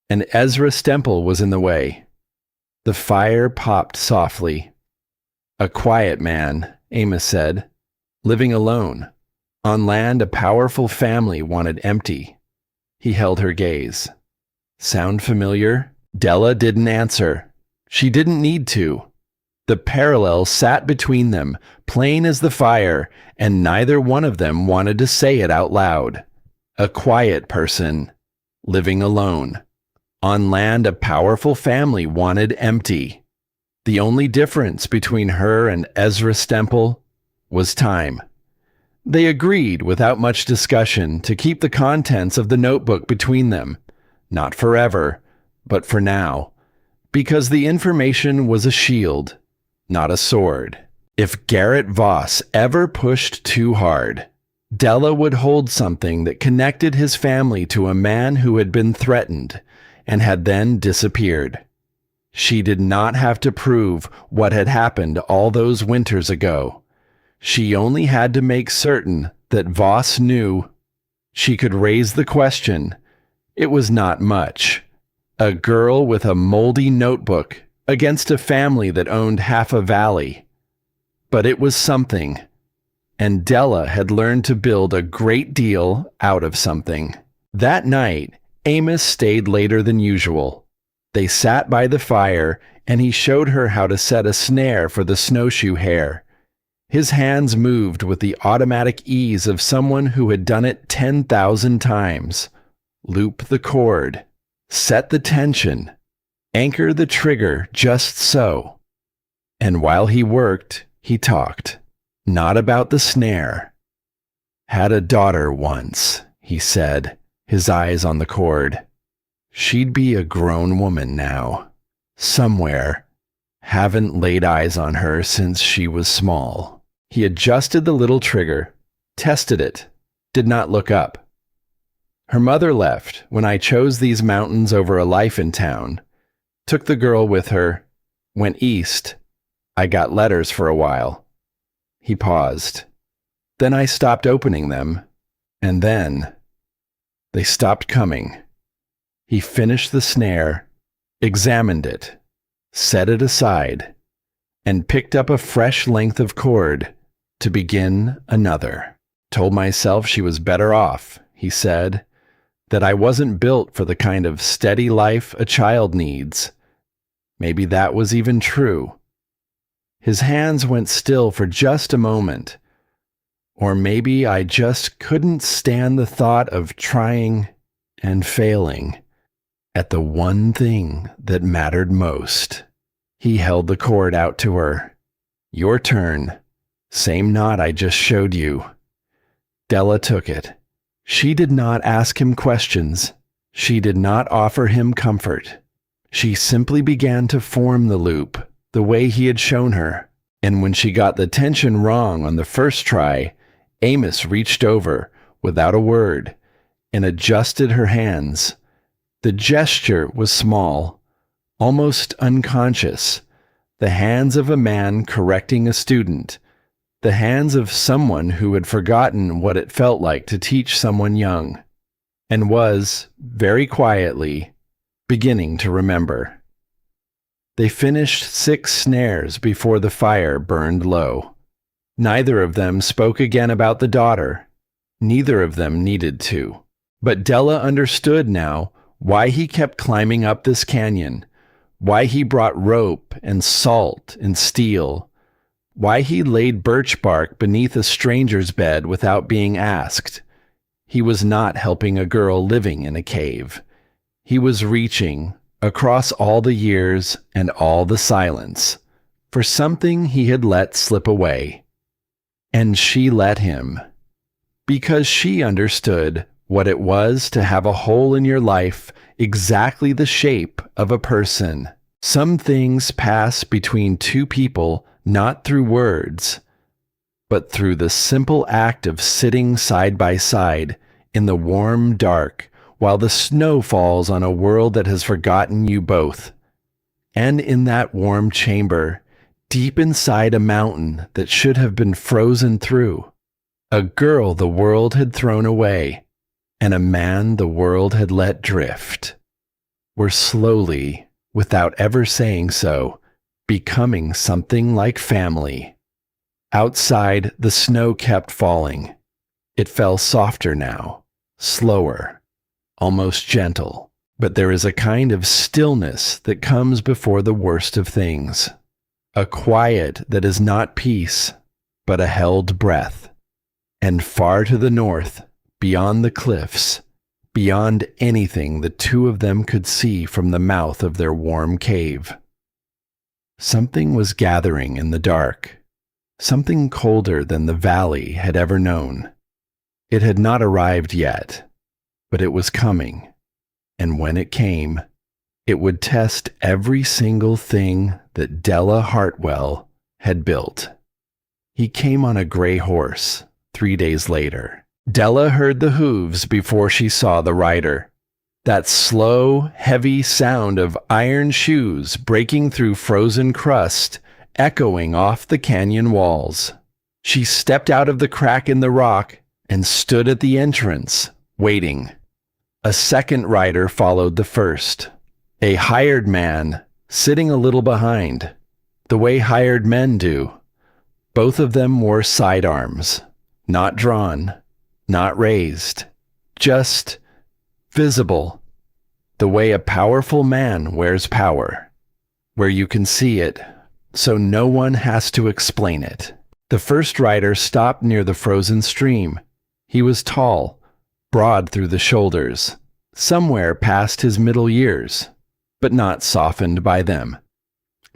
and Ezra Stemple was in the way. The fire popped softly. A quiet man, Amos said, living alone. On land a powerful family wanted empty. He held her gaze. Sound familiar? Della didn't answer. She didn't need to. The parallel sat between them, plain as the fire, and neither one of them wanted to say it out loud. A quiet person, living alone. On land a powerful family wanted empty. The only difference between her and Ezra Stemple was time. They agreed without much discussion to keep the contents of the notebook between them, not forever, but for now, because the information was a shield, not a sword. If Garrett Voss ever pushed too hard, Della would hold something that connected his family to a man who had been threatened and had then disappeared. She did not have to prove what had happened all those winters ago. She only had to make certain that Voss knew. She could raise the question. It was not much. A girl with a moldy notebook against a family that owned half a valley. But it was something. And Della had learned to build a great deal out of something. That night, Amos stayed later than usual. They sat by the fire, and he showed her how to set a snare for the snowshoe hare. His hands moved with the automatic ease of someone who had done it 10,000 times. Loop the cord. Set the tension. Anchor the trigger just so. And while he worked, he talked. Not about the snare. Had a daughter once, he said, his eyes on the cord. She'd be a grown woman now. Somewhere. Haven't laid eyes on her since she was small. He adjusted the little trigger, tested it, did not look up. Her mother left when I chose these mountains over a life in town. Took the girl with her, went east. I got letters for a while. He paused. Then I stopped opening them, and then they stopped coming. He finished the snare, examined it, set it aside, and picked up a fresh length of cord to begin another. Told myself she was better off, he said, that I wasn't built for the kind of steady life a child needs. Maybe that was even true. His hands went still for just a moment. Or maybe I just couldn't stand the thought of trying and failing at the one thing that mattered most. He held the cord out to her. Your turn. Same knot I just showed you. Della took it. She did not ask him questions. She did not offer him comfort. She simply began to form the loop the way he had shown her. And when she got the tension wrong on the first try, Amos reached over without a word and adjusted her hands. The gesture was small, almost unconscious. The hands of a man correcting a student. The hands of someone who had forgotten what it felt like to teach someone young, and was, very quietly, beginning to remember. They finished 6 snares before the fire burned low. Neither of them spoke again about the daughter. Neither of them needed to. But Della understood now why he kept climbing up this canyon, why he brought rope and salt and steel, why he laid birch bark beneath a stranger's bed without being asked. He was not helping a girl living in a cave. He was reaching, across all the years and all the silence, for something he had let slip away. And she let him. Because she understood what it was to have a hole in your life exactly the shape of a person. Some things pass between two people not through words, but through the simple act of sitting side by side in the warm dark while the snow falls on a world that has forgotten you both. And in that warm chamber, deep inside a mountain that should have been frozen through, a girl the world had thrown away, and a man the world had let drift, were slowly, without ever saying so, becoming something like family. Outside, the snow kept falling. It fell softer now, slower, almost gentle. But there is a kind of stillness that comes before the worst of things. A quiet that is not peace, but a held breath. And far to the north, beyond the cliffs, beyond anything the two of them could see from the mouth of their warm cave, something was gathering in the dark. something colder than the valley had ever known. It had not arrived yet, but it was coming, and when it came, it would test every single thing that Della Hartwell had built. He came on a gray horse 3 days later. Della heard the hooves before she saw the rider. That slow, heavy sound of iron shoes breaking through frozen crust, echoing off the canyon walls. She stepped out of the crack in the rock and stood at the entrance, waiting. A second rider followed the first. A hired man, sitting a little behind, the way hired men do. Both of them wore sidearms, not drawn, not raised, just visible, the way a powerful man wears power, where you can see it, so no one has to explain it. The first rider stopped near the frozen stream. He was tall, broad through the shoulders, somewhere past his middle years, but not softened by them.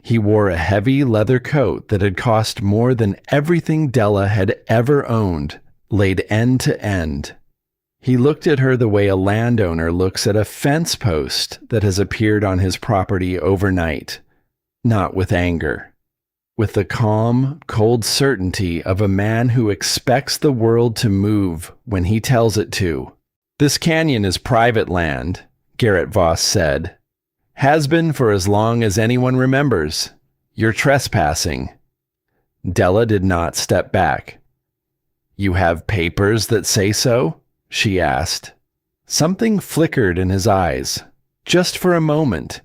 He wore a heavy leather coat that had cost more than everything Della had ever owned, laid end to end. He looked at her the way a landowner looks at a fence post that has appeared on his property overnight, not with anger, with the calm, cold certainty of a man who expects the world to move when he tells it to. "This canyon is private land," Garrett Voss said. "Has been for as long as anyone remembers. You're trespassing." Della did not step back. "You have papers that say so?" she asked. Something flickered in his eyes, just for a moment.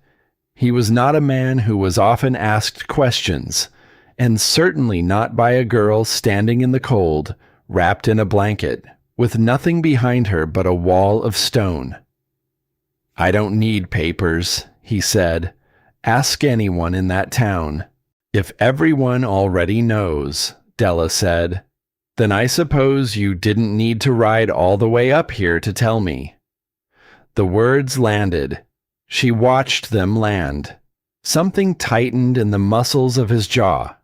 He was not a man who was often asked questions, and certainly not by a girl standing in the cold, wrapped in a blanket, with nothing behind her but a wall of stone. "I don't need papers," he said. "Ask anyone in that town." "If everyone already knows," Della said, "then I suppose you didn't need to ride all the way up here to tell me." The words landed. She watched them land. Something tightened in the muscles of his jaw.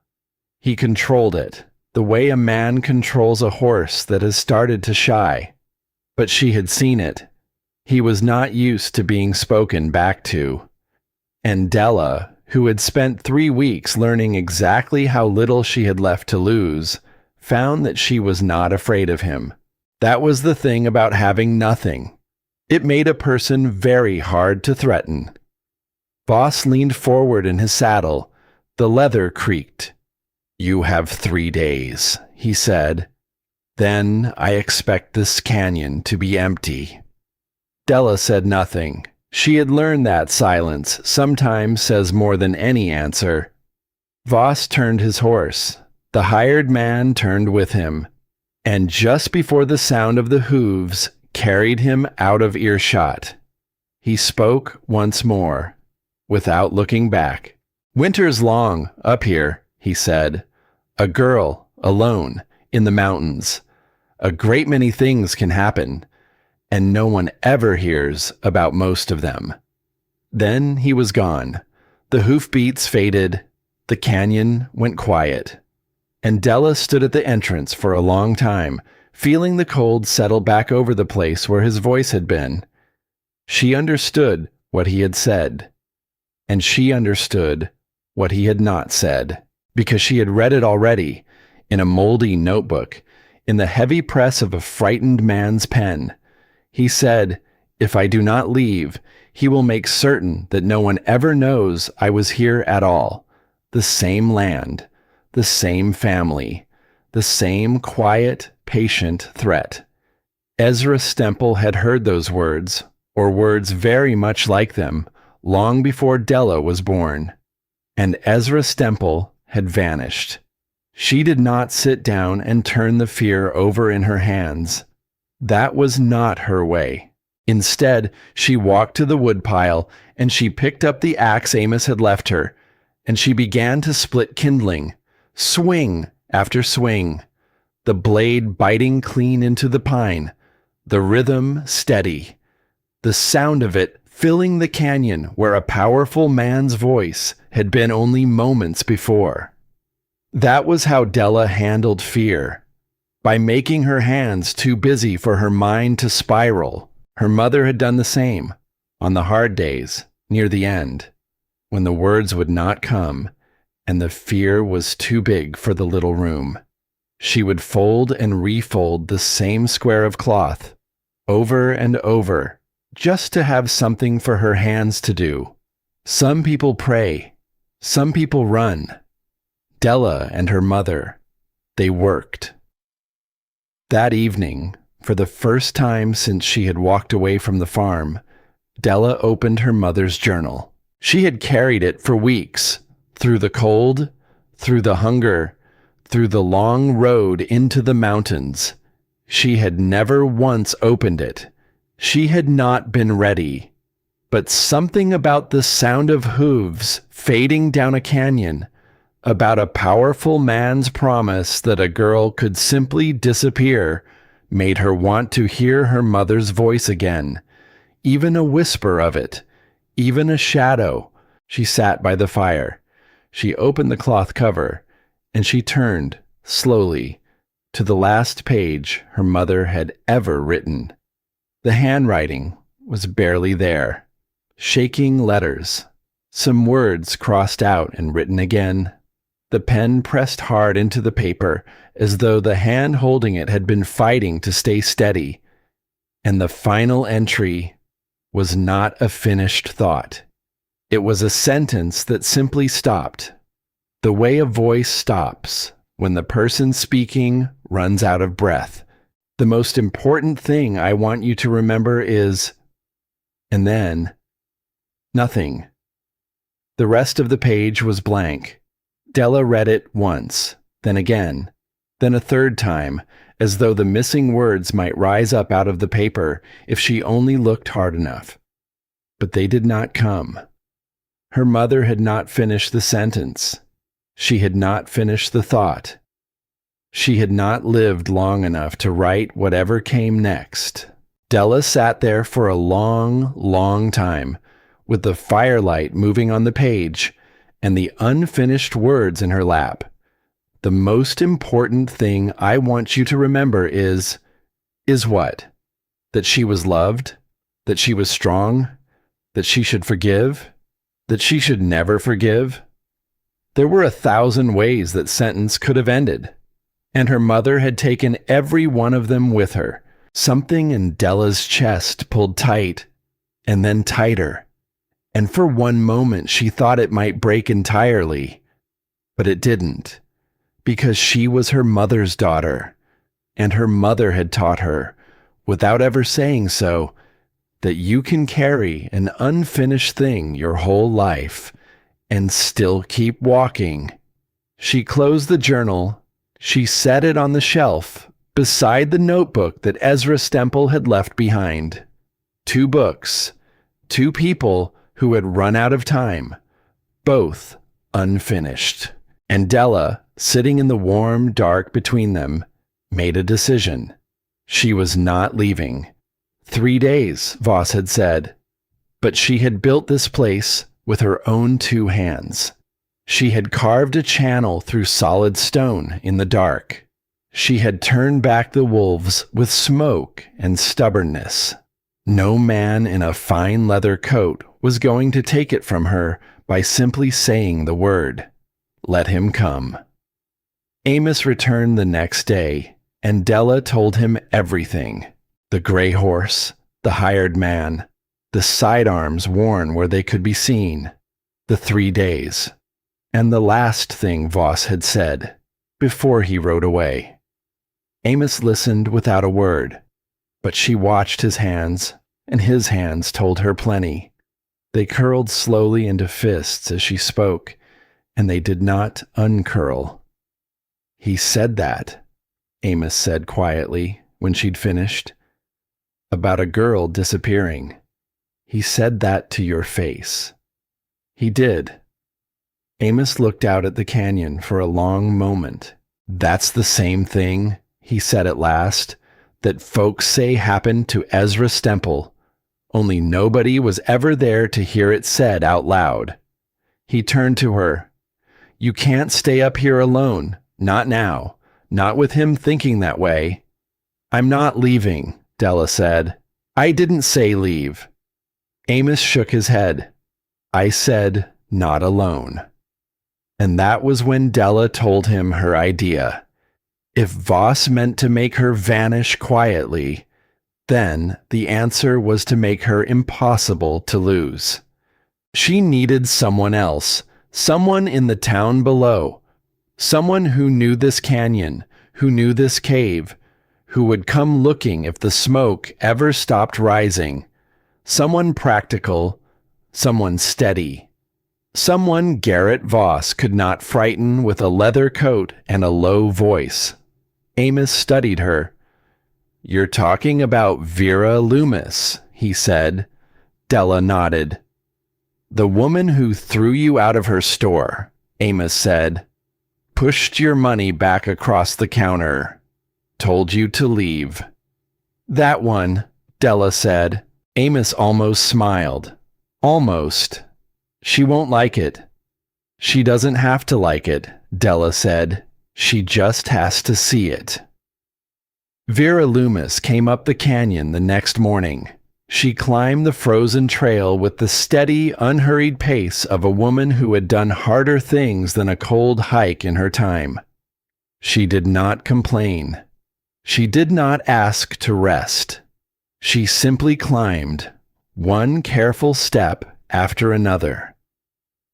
He controlled it, the way a man controls a horse that has started to shy. But she had seen it. He was not used to being spoken back to. And Della, who had spent 3 weeks learning exactly how little she had left to lose, found that she was not afraid of him. That was the thing about having nothing. It made a person very hard to threaten. Voss leaned forward in his saddle. The leather creaked. "You have 3 days," he said. "Then I expect this canyon to be empty." Della said nothing. She had learned that silence sometimes says more than any answer. Voss turned his horse. The hired man turned with him, and just before the sound of the hooves carried him out of earshot, he spoke once more, without looking back. "Winter's long, up here," he said. "A girl, alone, in the mountains. A great many things can happen, and no one ever hears about most of them." Then he was gone. The hoofbeats faded. The canyon went quiet. And Della stood at the entrance for a long time, feeling the cold settle back over the place where his voice had been. She understood what he had said, and she understood what he had not said, because she had read it already, in a moldy notebook, in the heavy press of a frightened man's pen. He said, "If I do not leave, he will make certain that no one ever knows I was here at all. The same land, the same family, the same quiet, patient threat." Ezra Stemple had heard those words, or words very much like them, long before Della was born. And Ezra Stemple had vanished. She did not sit down and turn the fear over in her hands. That was not her way. Instead, she walked to the woodpile, and she picked up the axe Amos had left her, and she began to split kindling, swing after swing, the blade biting clean into the pine, the rhythm steady, the sound of it filling the canyon where a powerful man's voice had been only moments before. That was how Della handled fear, by making her hands too busy for her mind to spiral. Her mother had done the same, on the hard days, near the end, when the words would not come, and the fear was too big for the little room. She would fold and refold the same square of cloth, over and over, just to have something for her hands to do. Some people pray, some people run. Della and her mother, they worked. That evening, for the first time since she had walked away from the farm, Della opened her mother's journal. She had carried it for weeks, through the cold, through the hunger, through the long road into the mountains. She had never once opened it. She had not been ready. But something about the sound of hooves fading down a canyon, about a powerful man's promise that a girl could simply disappear, made her want to hear her mother's voice again, even a whisper of it, even a shadow. She sat by the fire. She opened the cloth cover, and she turned, slowly, to the last page her mother had ever written. The handwriting was barely there. Shaking letters, some words crossed out and written again. The pen pressed hard into the paper as though the hand holding it had been fighting to stay steady. And the final entry was not a finished thought. It was a sentence that simply stopped, the way a voice stops when the person speaking runs out of breath. The most important thing I want you to remember is, and then, nothing. The rest of the page was blank. Della read it once, then again, then a third time, as though the missing words might rise up out of the paper if she only looked hard enough. But they did not come. Her mother had not finished the sentence. She had not finished the thought. She had not lived long enough to write whatever came next. Della sat there for a long, long time, with the firelight moving on the page, and the unfinished words in her lap. The most important thing I want you to remember is what? That she was loved? That she was strong? That she should forgive? That she should never forgive? There were 1,000 ways that sentence could have ended, and her mother had taken every one of them with her. Something in Della's chest pulled tight, and then tighter. And for one moment she thought it might break entirely, but it didn't, because she was her mother's daughter, and her mother had taught her, without ever saying so, that you can carry an unfinished thing your whole life and still keep walking. She closed the journal. She set it on the shelf beside the notebook that Ezra Stemple had left behind. 2 books, 2 people who had run out of time, both unfinished. And Della, sitting in the warm dark between them, made a decision. She was not leaving. 3 days, Voss had said. But she had built this place with her own 2 hands. She had carved a channel through solid stone in the dark. She had turned back the wolves with smoke and stubbornness. No man in a fine leather coat was going to take it from her by simply saying the word. Let him come. Amos returned the next day, and Della told him everything. The gray horse, the hired man, the sidearms worn where they could be seen, the 3 days, and the last thing Voss had said before he rode away. Amos listened without a word, but she watched his hands, and his hands told her plenty. They curled slowly into fists as she spoke, and they did not uncurl. He said that, Amos said quietly when she'd finished, about a girl disappearing. He said that to your face. He did. Amos looked out at the canyon for a long moment. That's the same thing, he said at last, that folks say happened to Ezra Stemple, only nobody was ever there to hear it said out loud. He turned to her. You can't stay up here alone. Not now. Not with him thinking that way. I'm not leaving, Della said. I didn't say leave. Amos shook his head. I said not alone. And that was when Della told him her idea. If Voss meant to make her vanish quietly, then the answer was to make her impossible to lose. She needed someone else, someone in the town below, someone who knew this canyon, who knew this cave, who would come looking if the smoke ever stopped rising, someone practical, someone steady, someone Garrett Voss could not frighten with a leather coat and a low voice. Amos studied her. You're talking about Vera Loomis, he said. Della nodded. The woman who threw you out of her store, Amos said. Pushed your money back across the counter. Told you to leave. That one, Della said. Amos almost smiled. Almost. She won't like it. She doesn't have to like it, Della said. She just has to see it. Vera Loomis came up the canyon the next morning. She climbed the frozen trail with the steady, unhurried pace of a woman who had done harder things than a cold hike in her time. She did not complain. She did not ask to rest. She simply climbed, one careful step after another.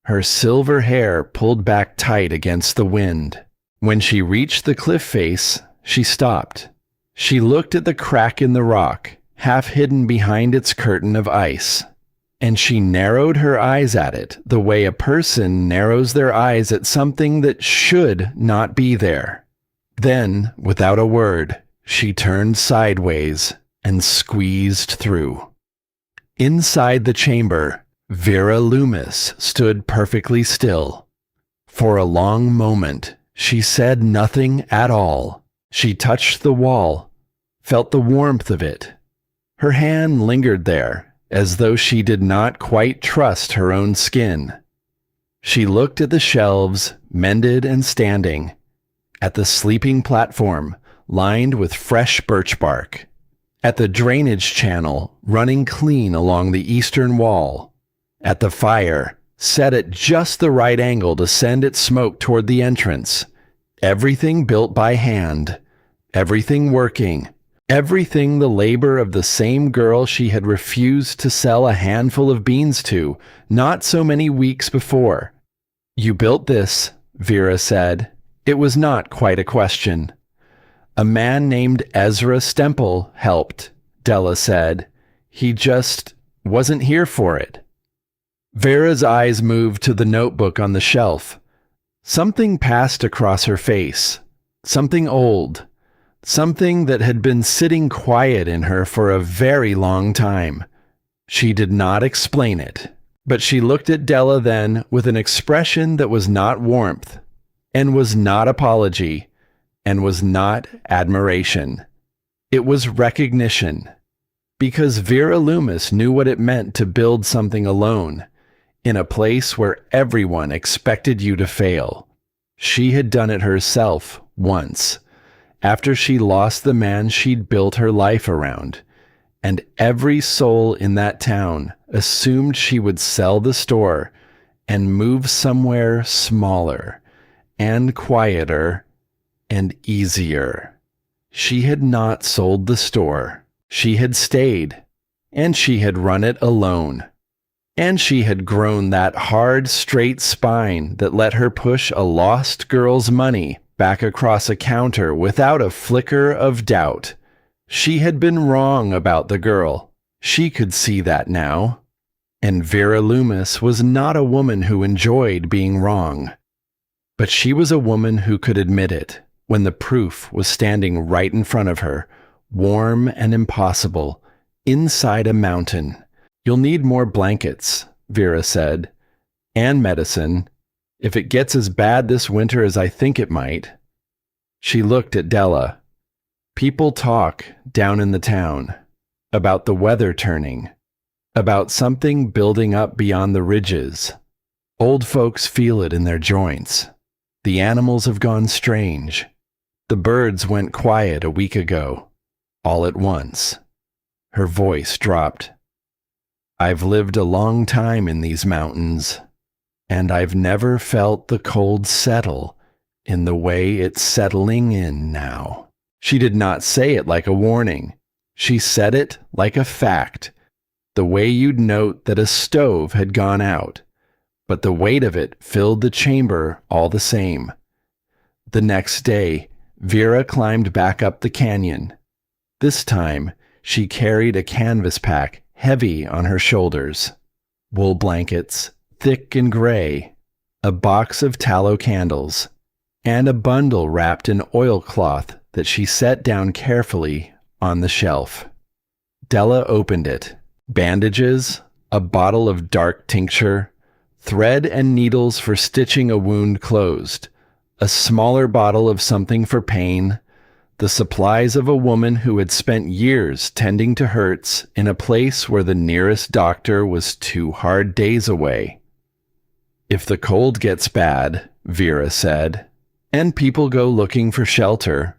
Her silver hair pulled back tight against the wind. When she reached the cliff face, she stopped. She looked at the crack in the rock, half hidden behind its curtain of ice, and she narrowed her eyes at it the way a person narrows their eyes at something that should not be there. Then, without a word, she turned sideways and squeezed through. Inside the chamber, Vera Loomis stood perfectly still. For a long moment, she said nothing at all. She touched the wall, felt the warmth of it. Her hand lingered there, as though she did not quite trust her own skin. She looked at the shelves, mended and standing, at the sleeping platform, lined with fresh birch bark, at the drainage channel running clean along the eastern wall, at the fire, set at just the right angle to send its smoke toward the entrance. Everything built by hand, everything working, everything the labor of the same girl she had refused to sell a handful of beans to not so many weeks before. You built this, Vera said. It was not quite a question. A man named Ezra Stemple helped, Della said. He just wasn't here for it. Vera's eyes moved to the notebook on the shelf. Something passed across her face. Something old. Something that had been sitting quiet in her for a very long time. She did not explain it, but she looked at Della then with an expression that was not warmth, and was not apology, and was not admiration. It was recognition, because Vera Loomis knew what it meant to build something alone, in a place where everyone expected you to fail. She had done it herself once, after she lost the man she'd built her life around, and every soul in that town assumed she would sell the store and move somewhere smaller and quieter and easier. She had not sold the store. She had stayed, and she had run it alone. And she had grown that hard, straight spine that let her push a lost girl's money back across a counter without a flicker of doubt. She had been wrong about the girl. She could see that now. And Vera Loomis was not a woman who enjoyed being wrong. But she was a woman who could admit it when the proof was standing right in front of her, warm and impossible, inside a mountain. You'll need more blankets, Vera said, and medicine, if it gets as bad this winter as I think it might. She looked at Della. People talk down in the town about the weather turning, about something building up beyond the ridges. Old folks feel it in their joints. The animals have gone strange. The birds went quiet a week ago, all at once. Her voice dropped. I've lived a long time in these mountains, and I've never felt the cold settle in the way it's settling in now. She did not say it like a warning. She said it like a fact, the way you'd note that a stove had gone out, but the weight of it filled the chamber all the same. The next day, Vera climbed back up the canyon. This time, she carried a canvas pack heavy on her shoulders, wool blankets, thick and gray, a box of tallow candles, and a bundle wrapped in oilcloth that she set down carefully on the shelf. Della opened it. Bandages, a bottle of dark tincture, thread and needles for stitching a wound closed, a smaller bottle of something for pain, the supplies of a woman who had spent years tending to hurts in a place where the nearest doctor was 2 hard days away. If the cold gets bad, Vera said, and people go looking for shelter,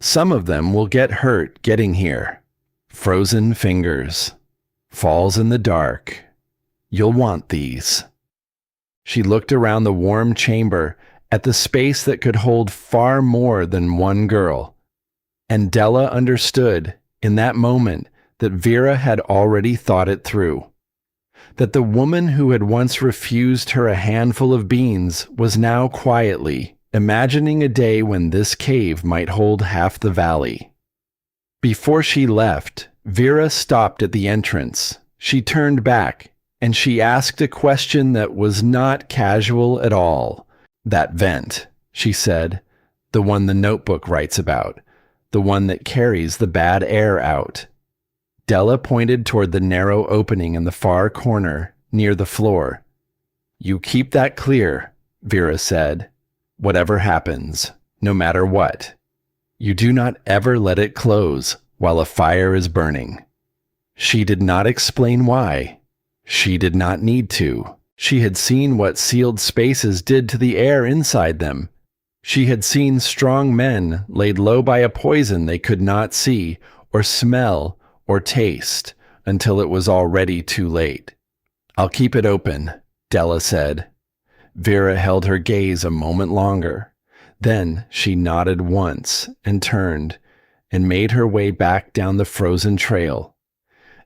some of them will get hurt getting here. Frozen fingers. Falls in the dark. You'll want these. She looked around the warm chamber at the space that could hold far more than one girl. And Della understood in that moment that Vera had already thought it through. That the woman who had once refused her a handful of beans was now quietly imagining a day when this cave might hold half the valley. Before she left, Vera stopped at the entrance. She turned back, and she asked a question that was not casual at all. That vent, she said, the one the notebook writes about, the one that carries the bad air out. Della pointed toward the narrow opening in the far corner, near the floor. You keep that clear, Vera said. Whatever happens, no matter what. You do not ever let it close while a fire is burning. She did not explain why. She did not need to. She had seen what sealed spaces did to the air inside them. She had seen strong men laid low by a poison they could not see or smell or taste until it was already too late. I'll keep it open, Della said. Vera held her gaze a moment longer. Then she nodded once and turned and made her way back down the frozen trail.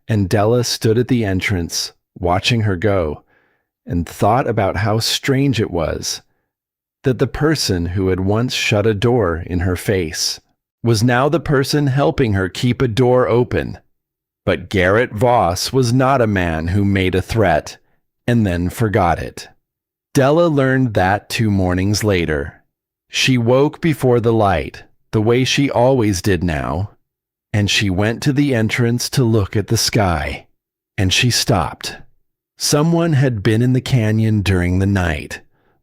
And Della stood at the entrance, watching her go, and thought about how strange it was that the person who had once shut a door in her face was now the person helping her keep a door open. But Garrett Voss was not a man who made a threat and then forgot it. Della learned that 2 mornings later. She woke before the light, the way she always did now, and she went to the entrance to look at the sky, and she stopped. Someone had been in the canyon during the night.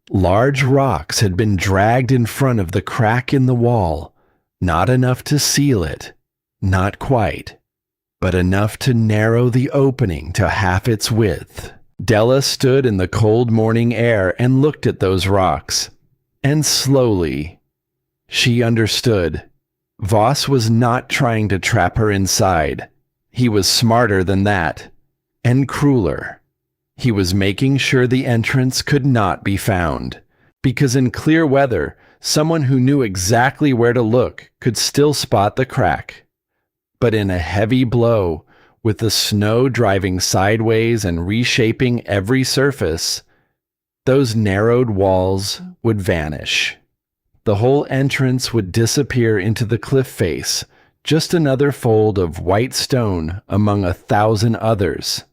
Large rocks had been dragged in front of the crack in the wall, not enough to seal it, not quite, but enough to narrow the opening to half its width. Della stood in the cold morning air and looked at those rocks, and slowly, she understood. Voss was not trying to trap her inside. He was smarter than that, and crueler. He was making sure the entrance could not be found, because in clear weather, someone who knew exactly where to look could still spot the crack. But in a heavy blow, with the snow driving sideways and reshaping every surface, those narrowed walls would vanish. The whole entrance would disappear into the cliff face, just another fold of white stone among 1,000 others.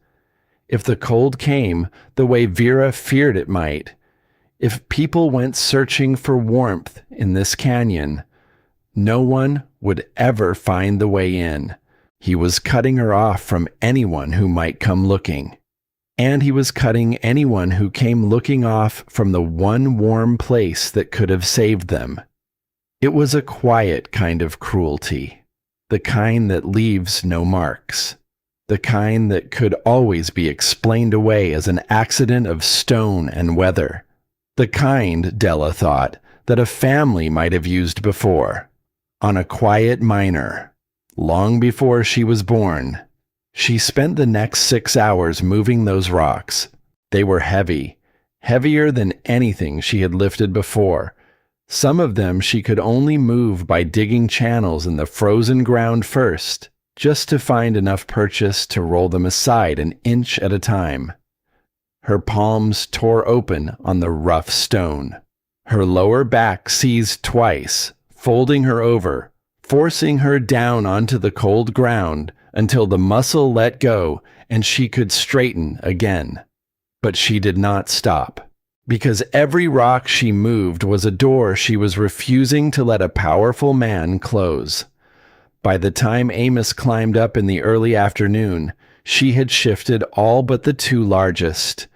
If the cold came the way Vera feared it might, if people went searching for warmth in this canyon, no one would ever find the way in. He was cutting her off from anyone who might come looking. And he was cutting anyone who came looking off from the one warm place that could have saved them. It was a quiet kind of cruelty, the kind that leaves no marks, the kind that could always be explained away as an accident of stone and weather, the kind, Della thought, that a family might have used before, on a quiet miner, long before she was born. She spent the next 6 hours moving those rocks. They were heavy, heavier than anything she had lifted before. Some of them she could only move by digging channels in the frozen ground first, just to find enough purchase to roll them aside an inch at a time. Her palms tore open on the rough stone. Her lower back seized twice, folding her over, forcing her down onto the cold ground until the muscle let go and she could straighten again. But she did not stop, because every rock she moved was a door she was refusing to let a powerful man close. By the time Amos climbed up in the early afternoon, she had shifted all but the 2 largest.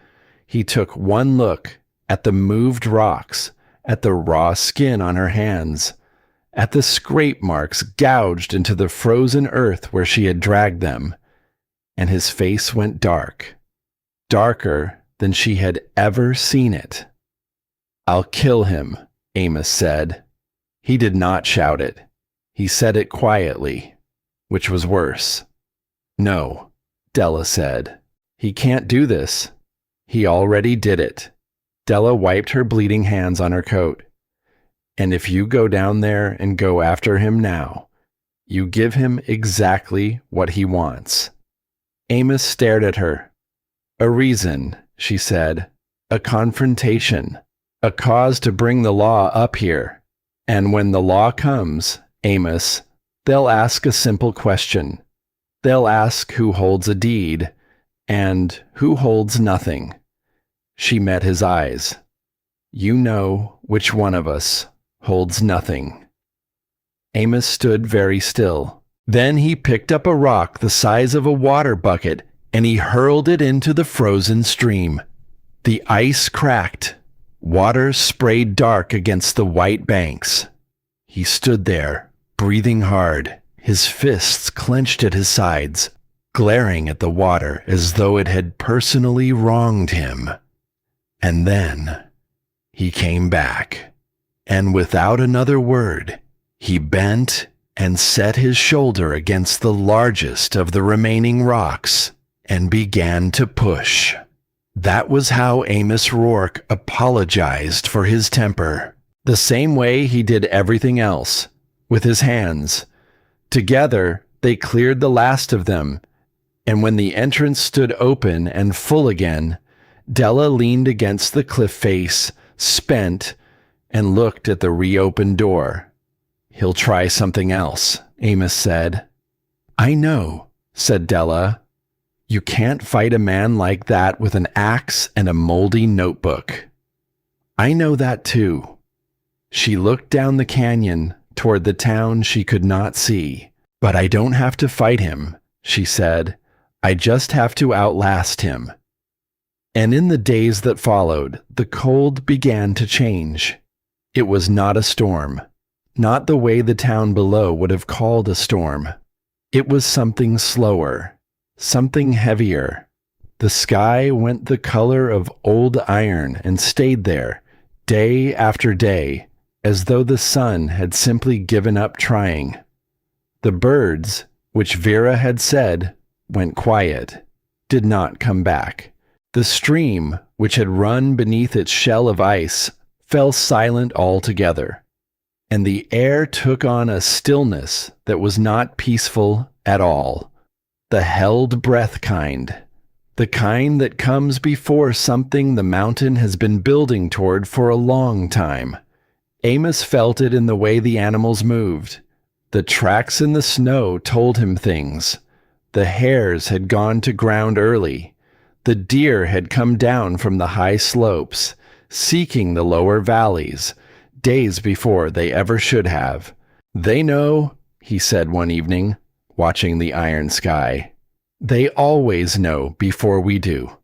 He took one look at the moved rocks, at the raw skin on her hands, at the scrape marks gouged into the frozen earth where she had dragged them, and his face went dark, darker than she had ever seen it. "I'll kill him," Amos said. He did not shout it. He said it quietly, which was worse. "No," Della said. "He can't do this. He already did it." Della wiped her bleeding hands on her coat. "And if you go down there and go after him now, you give him exactly what he wants." Amos stared at her. "A reason," she said. "A confrontation. A cause to bring the law up here. And when the law comes, Amos, they'll ask a simple question. They'll ask who holds a deed, and who holds nothing." She met his eyes. "You know which one of us holds nothing." Amos stood very still. Then he picked up a rock the size of a water bucket and he hurled it into the frozen stream. The ice cracked. Water sprayed dark against the white banks. He stood there, breathing hard, his fists clenched at his sides, glaring at the water as though it had personally wronged him. And then he came back, and without another word, he bent and set his shoulder against the largest of the remaining rocks and began to push. That was how Amos Rourke apologized for his temper, the same way he did everything else, with his hands. Together, they cleared the last of them, and when the entrance stood open and full again, Della leaned against the cliff face, spent, and looked at the reopened door. "He'll try something else," Amos said. "I know," said Della. "You can't fight a man like that with an axe and a moldy notebook." "I know that too." She looked down the canyon toward the town she could not see. "But I don't have to fight him," she said. "I just have to outlast him." And in the days that followed, the cold began to change. It was not a storm, not the way the town below would have called a storm. It was something slower, something heavier. The sky went the color of old iron and stayed there, day after day, as though the sun had simply given up trying. The birds, which Vera had said went quiet, did not come back. The stream, which had run beneath its shell of ice, fell silent altogether, and the air took on a stillness that was not peaceful at all. The held breath kind, the kind that comes before something the mountain has been building toward for a long time. Amos felt it in the way the animals moved. The tracks in the snow told him things. The hares had gone to ground early. The deer had come down from the high slopes, seeking the lower valleys, days before they ever should have. "They know," he said one evening, watching the iron sky. "They always know before we do."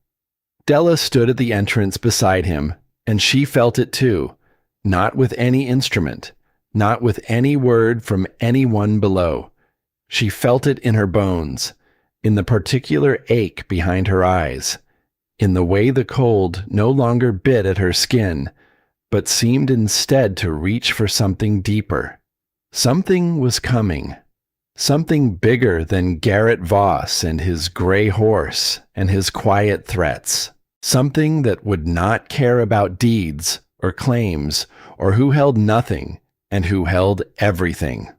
Della stood at the entrance beside him, and she felt it too, not with any instrument, not with any word from anyone below. She felt it in her bones, in the particular ache behind her eyes, in the way the cold no longer bit at her skin, but seemed instead to reach for something deeper. Something was coming. Something bigger than Garrett Voss and his gray horse and his quiet threats. Something that would not care about deeds or claims or who held nothing and who held everything.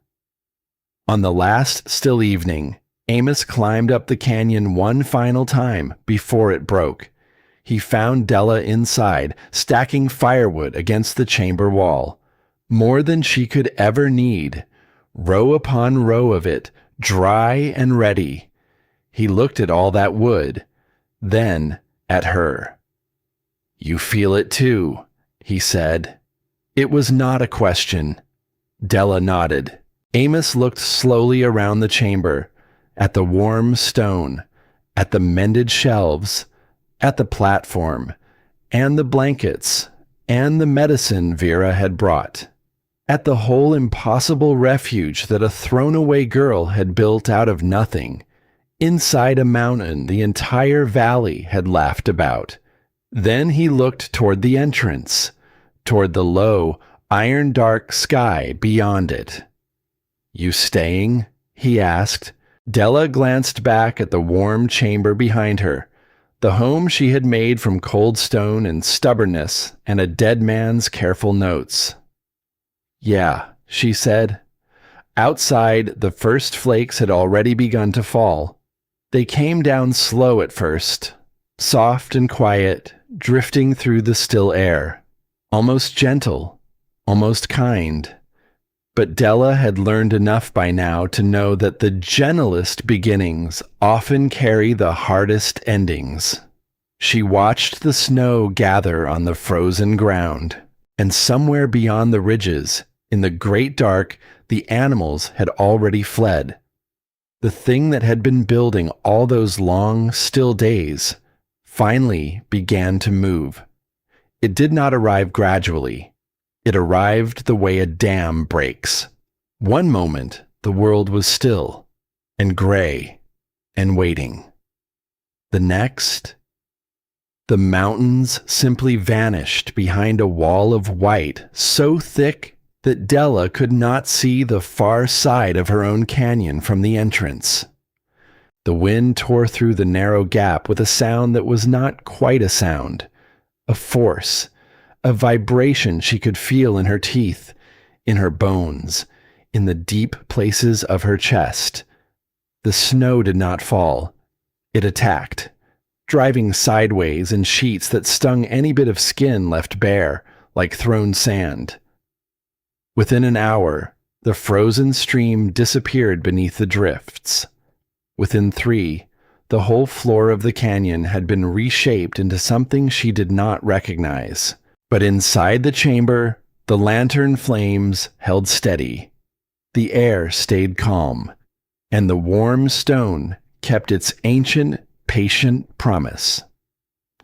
On the last still evening, Amos climbed up the canyon one final time before it broke. He found Della inside, stacking firewood against the chamber wall. More than she could ever need. Row upon row of it, dry and ready. He looked at all that wood, then at her. "You feel it too," he said. It was not a question. Della nodded. Amos looked slowly around the chamber, at the warm stone, at the mended shelves, at the platform, and the blankets, and the medicine Vera had brought. At the whole impossible refuge that a thrown-away girl had built out of nothing, inside a mountain the entire valley had laughed about. Then he looked toward the entrance, toward the low, iron-dark sky beyond it. "You staying?" he asked. Della glanced back at the warm chamber behind her, the home she had made from cold stone and stubbornness and a dead man's careful notes. "Yeah," she said. Outside, the first flakes had already begun to fall. They came down slow at first, soft and quiet, drifting through the still air, almost gentle, almost kind. But Della had learned enough by now to know that the gentlest beginnings often carry the hardest endings. She watched the snow gather on the frozen ground, and somewhere beyond the ridges, in the great dark, the animals had already fled. The thing that had been building all those long, still days finally began to move. It did not arrive gradually. It arrived the way a dam breaks. One moment, the world was still, and gray, and waiting. The next, the mountains simply vanished behind a wall of white so thick that Della could not see the far side of her own canyon from the entrance. The wind tore through the narrow gap with a sound that was not quite a sound, a force, a vibration she could feel in her teeth, in her bones, in the deep places of her chest. The snow did not fall. It attacked, driving sideways in sheets that stung any bit of skin left bare, like thrown sand. Within an hour, the frozen stream disappeared beneath the drifts. Within 3, the whole floor of the canyon had been reshaped into something she did not recognize. But inside the chamber, the lantern flames held steady. The air stayed calm, and the warm stone kept its ancient, patient promise.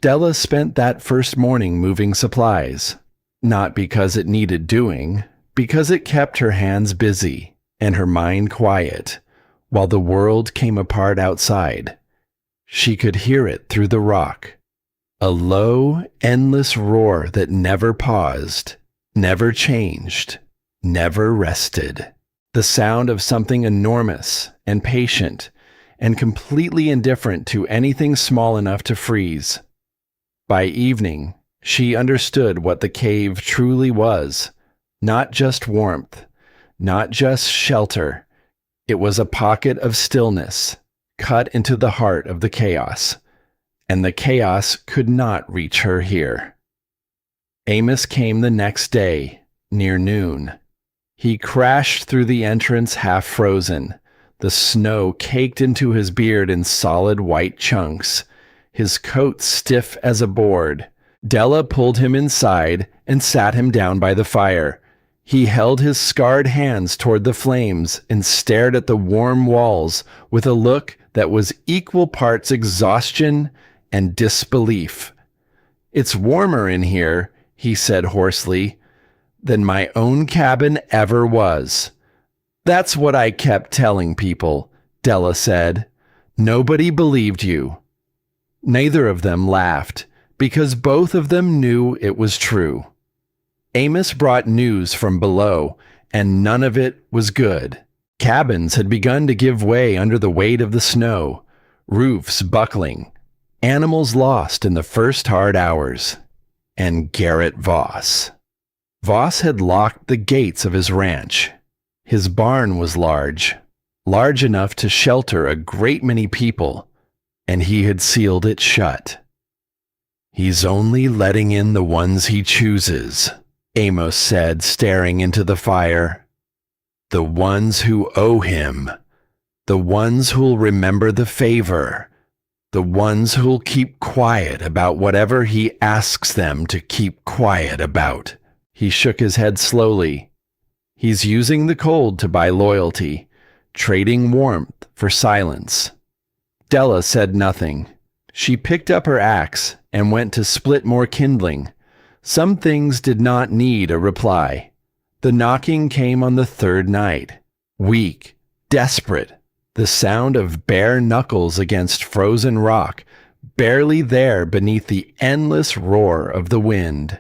Della spent that first morning moving supplies, not because it needed doing, because it kept her hands busy and her mind quiet, while the world came apart outside. She could hear it through the rock, a low, endless roar that never paused, never changed, never rested. The sound of something enormous and patient and completely indifferent to anything small enough to freeze. By evening, she understood what the cave truly was. Not just warmth, not just shelter. It was a pocket of stillness, cut into the heart of the chaos, and the chaos could not reach her here. Amos came the next day, near noon. He crashed through the entrance half frozen, the snow caked into his beard in solid white chunks, his coat stiff as a board. Della pulled him inside and sat him down by the fire. He held his scarred hands toward the flames and stared at the warm walls with a look that was equal parts exhaustion and disbelief. "It's warmer in here," he said hoarsely, "than my own cabin ever was." "That's what I kept telling people," Della said. "Nobody believed you." Neither of them laughed, because both of them knew it was true. Amos brought news from below, and none of it was good. Cabins had begun to give way under the weight of the snow, roofs buckling, animals lost in the first hard hours, and Garrett Voss. Voss had locked the gates of his ranch. His barn was large enough to shelter a great many people, and he had sealed it shut. "He's only letting in the ones he chooses," Amos said, staring into the fire. "The ones who owe him. The ones who'll remember the favor. The ones who'll keep quiet about whatever he asks them to keep quiet about." He shook his head slowly. "He's using the cold to buy loyalty, trading warmth for silence." Della said nothing. She picked up her axe and went to split more kindling. Some things did not need a reply. The knocking came on the third night. Weak, desperate, the sound of bare knuckles against frozen rock, barely there beneath the endless roar of the wind.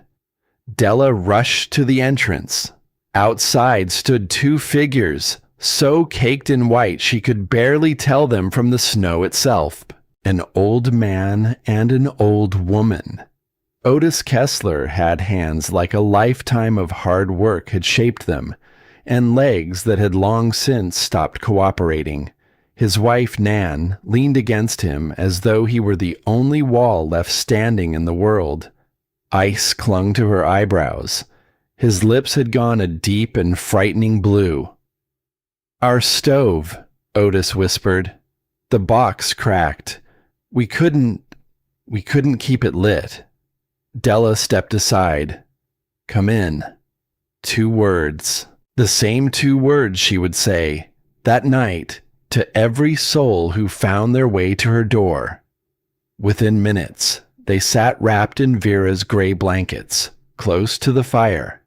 Della rushed to the entrance. Outside stood two figures, so caked in white she could barely tell them from the snow itself. An old man and an old woman. Otis Kessler had hands like a lifetime of hard work had shaped them, and legs that had long since stopped cooperating. His wife, Nan, leaned against him as though he were the only wall left standing in the world. Ice clung to her eyebrows. His lips had gone a deep and frightening blue. "Our stove," Otis whispered. "The box cracked. We couldn't keep it lit." Della stepped aside. "Come in." 2 words. The same 2 words she would say, that night, to every soul who found their way to her door. Within minutes, they sat wrapped in Vera's gray blankets, close to the fire.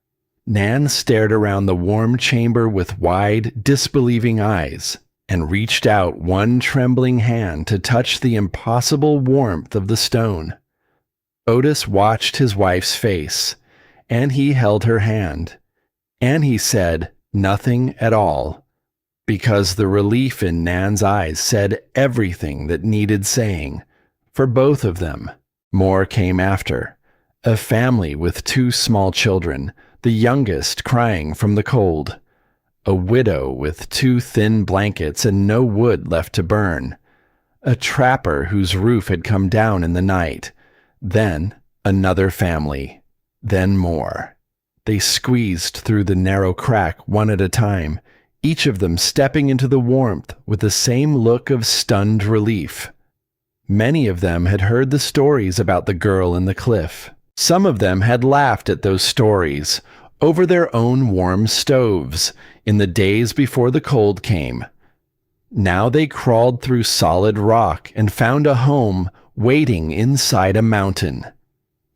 Nan stared around the warm chamber with wide, disbelieving eyes, and reached out one trembling hand to touch the impossible warmth of the stone. Otis watched his wife's face, and he held her hand, and he said nothing at all, because the relief in Nan's eyes said everything that needed saying, for both of them. More came after. A family with 2 small children, the youngest crying from the cold. A widow with 2 thin blankets and no wood left to burn. A trapper whose roof had come down in the night. Then another family. Then more. They squeezed through the narrow crack one at a time, each of them stepping into the warmth with the same look of stunned relief. Many of them had heard the stories about the girl in the cliff. Some of them had laughed at those stories over their own warm stoves in the days before the cold came. Now they crawled through solid rock and found a home waiting inside a mountain.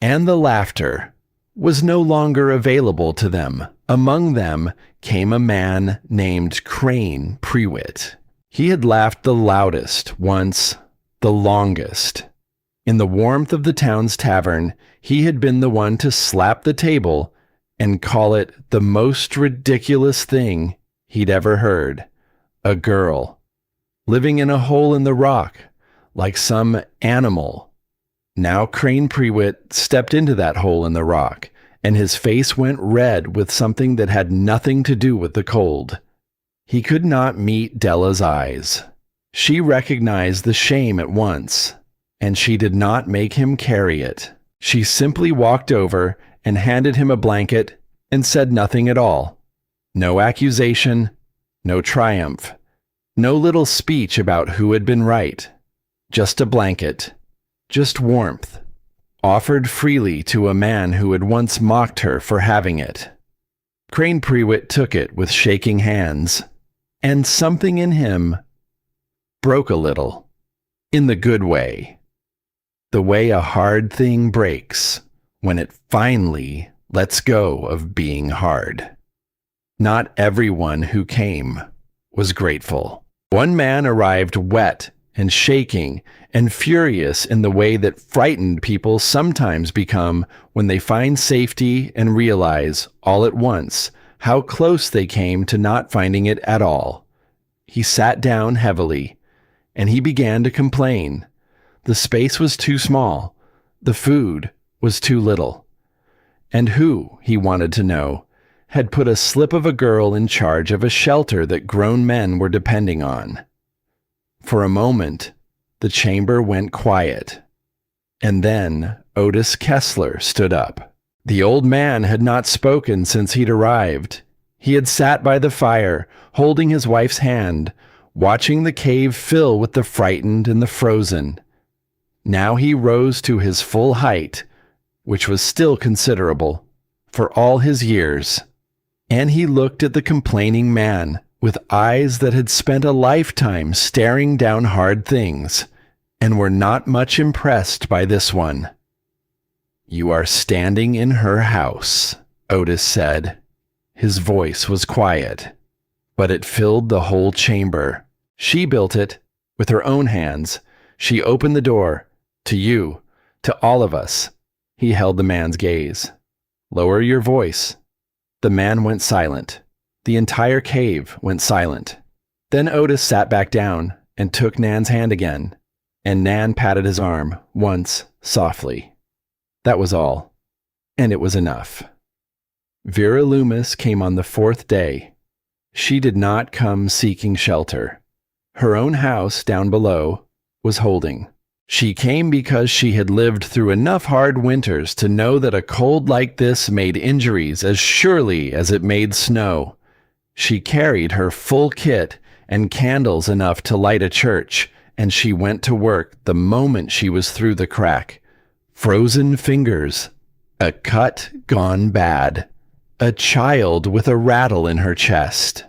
And the laughter was no longer available to them. Among them came a man named Crane Prewitt. He had laughed the loudest once, the longest. In the warmth of the town's tavern, he had been the one to slap the table and call it the most ridiculous thing he'd ever heard. A girl, living in a hole in the rock, like some animal. Now Crane Prewitt stepped into that hole in the rock, and his face went red with something that had nothing to do with the cold. He could not meet Della's eyes. She recognized the shame at once, and she did not make him carry it. She simply walked over and handed him a blanket and said nothing at all. No accusation, no triumph, no little speech about who had been right. Just a blanket, just warmth, offered freely to a man who had once mocked her for having it. Crane Prewitt took it with shaking hands, and something in him broke a little, in the good way. The way a hard thing breaks when it finally lets go of being hard. Not everyone who came was grateful. One man arrived wet and shaking and furious in the way that frightened people sometimes become when they find safety and realize, all at once, how close they came to not finding it at all. He sat down heavily, and he began to complain. The space was too small. The food was too little. And who, he wanted to know, had put a slip of a girl in charge of a shelter that grown men were depending on? For a moment, the chamber went quiet. And then Otis Kessler stood up. The old man had not spoken since he'd arrived. He had sat by the fire, holding his wife's hand, watching the cave fill with the frightened and the frozen. Now he rose to his full height, which was still considerable, for all his years, and he looked at the complaining man with eyes that had spent a lifetime staring down hard things, and were not much impressed by this one. "You are standing in her house," Otis said. His voice was quiet, but it filled the whole chamber. "She built it, with her own hands. She opened the door, to you, to all of us." He held the man's gaze. "Lower your voice." The man went silent. The entire cave went silent. Then Otis sat back down and took Nan's hand again, and Nan patted his arm once, softly. That was all, and it was enough. Vera Loomis came on the 4th day. She did not come seeking shelter. Her own house down below was holding. She came because she had lived through enough hard winters to know that a cold like this made injuries as surely as it made snow. She carried her full kit and candles enough to light a church, and she went to work the moment she was through the crack. Frozen fingers, a cut gone bad, a child with a rattle in her chest.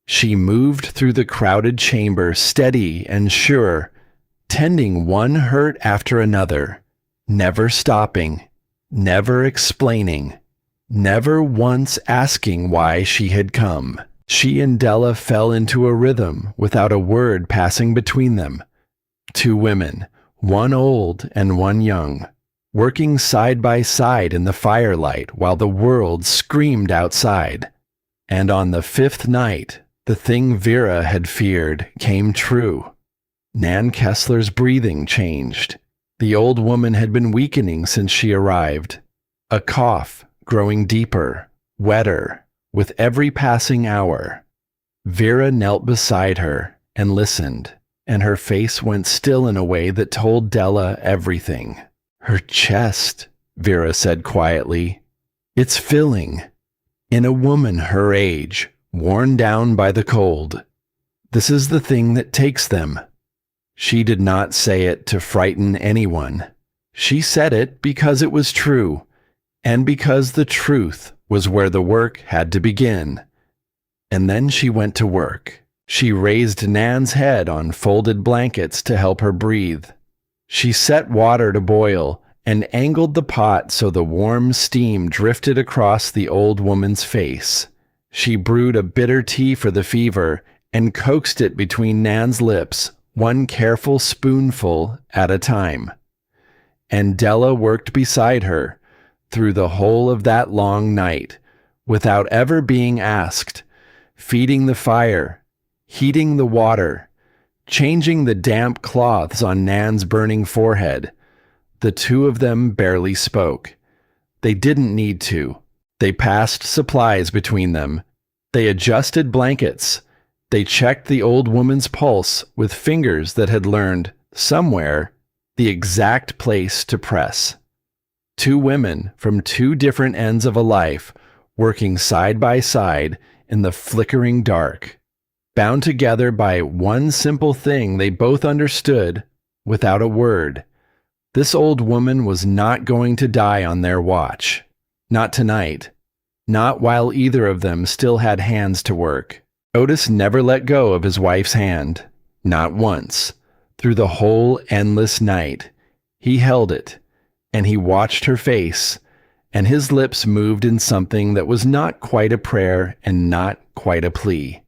She moved through the crowded chamber steady and sure, tending one hurt after another, never stopping, never explaining, never once asking why she had come. She and Della fell into a rhythm without a word passing between them. 2 women, one old and one young, working side by side in the firelight while the world screamed outside. And on the 5th night, the thing Vera had feared came true. Nan Kessler's breathing changed. The old woman had been weakening since she arrived. A cough growing deeper, wetter, with every passing hour. Vera knelt beside her and listened, and her face went still in a way that told Della everything. "Her chest," Vera said quietly. "It's filling. In a woman her age, worn down by the cold. This is the thing that takes them." She did not say it to frighten anyone. She said it because it was true, and because the truth was where the work had to begin. And then she went to work. She raised Nan's head on folded blankets to help her breathe. She set water to boil and angled the pot so the warm steam drifted across the old woman's face. She brewed a bitter tea for the fever and coaxed it between Nan's lips, one careful spoonful at a time. And Della worked beside her through the whole of that long night, without ever being asked, feeding the fire, heating the water, changing the damp cloths on Nan's burning forehead. The 2 of them barely spoke. They didn't need to. They passed supplies between them. They adjusted blankets. They checked the old woman's pulse with fingers that had learned, somewhere, the exact place to press. 2 women from 2 different ends of a life, working side by side in the flickering dark, bound together by one simple thing they both understood without a word. This old woman was not going to die on their watch. Not tonight. Not while either of them still had hands to work. Otis never let go of his wife's hand. Not once. Through the whole endless night. He held it, and he watched her face, and his lips moved in something that was not quite a prayer and not quite a plea.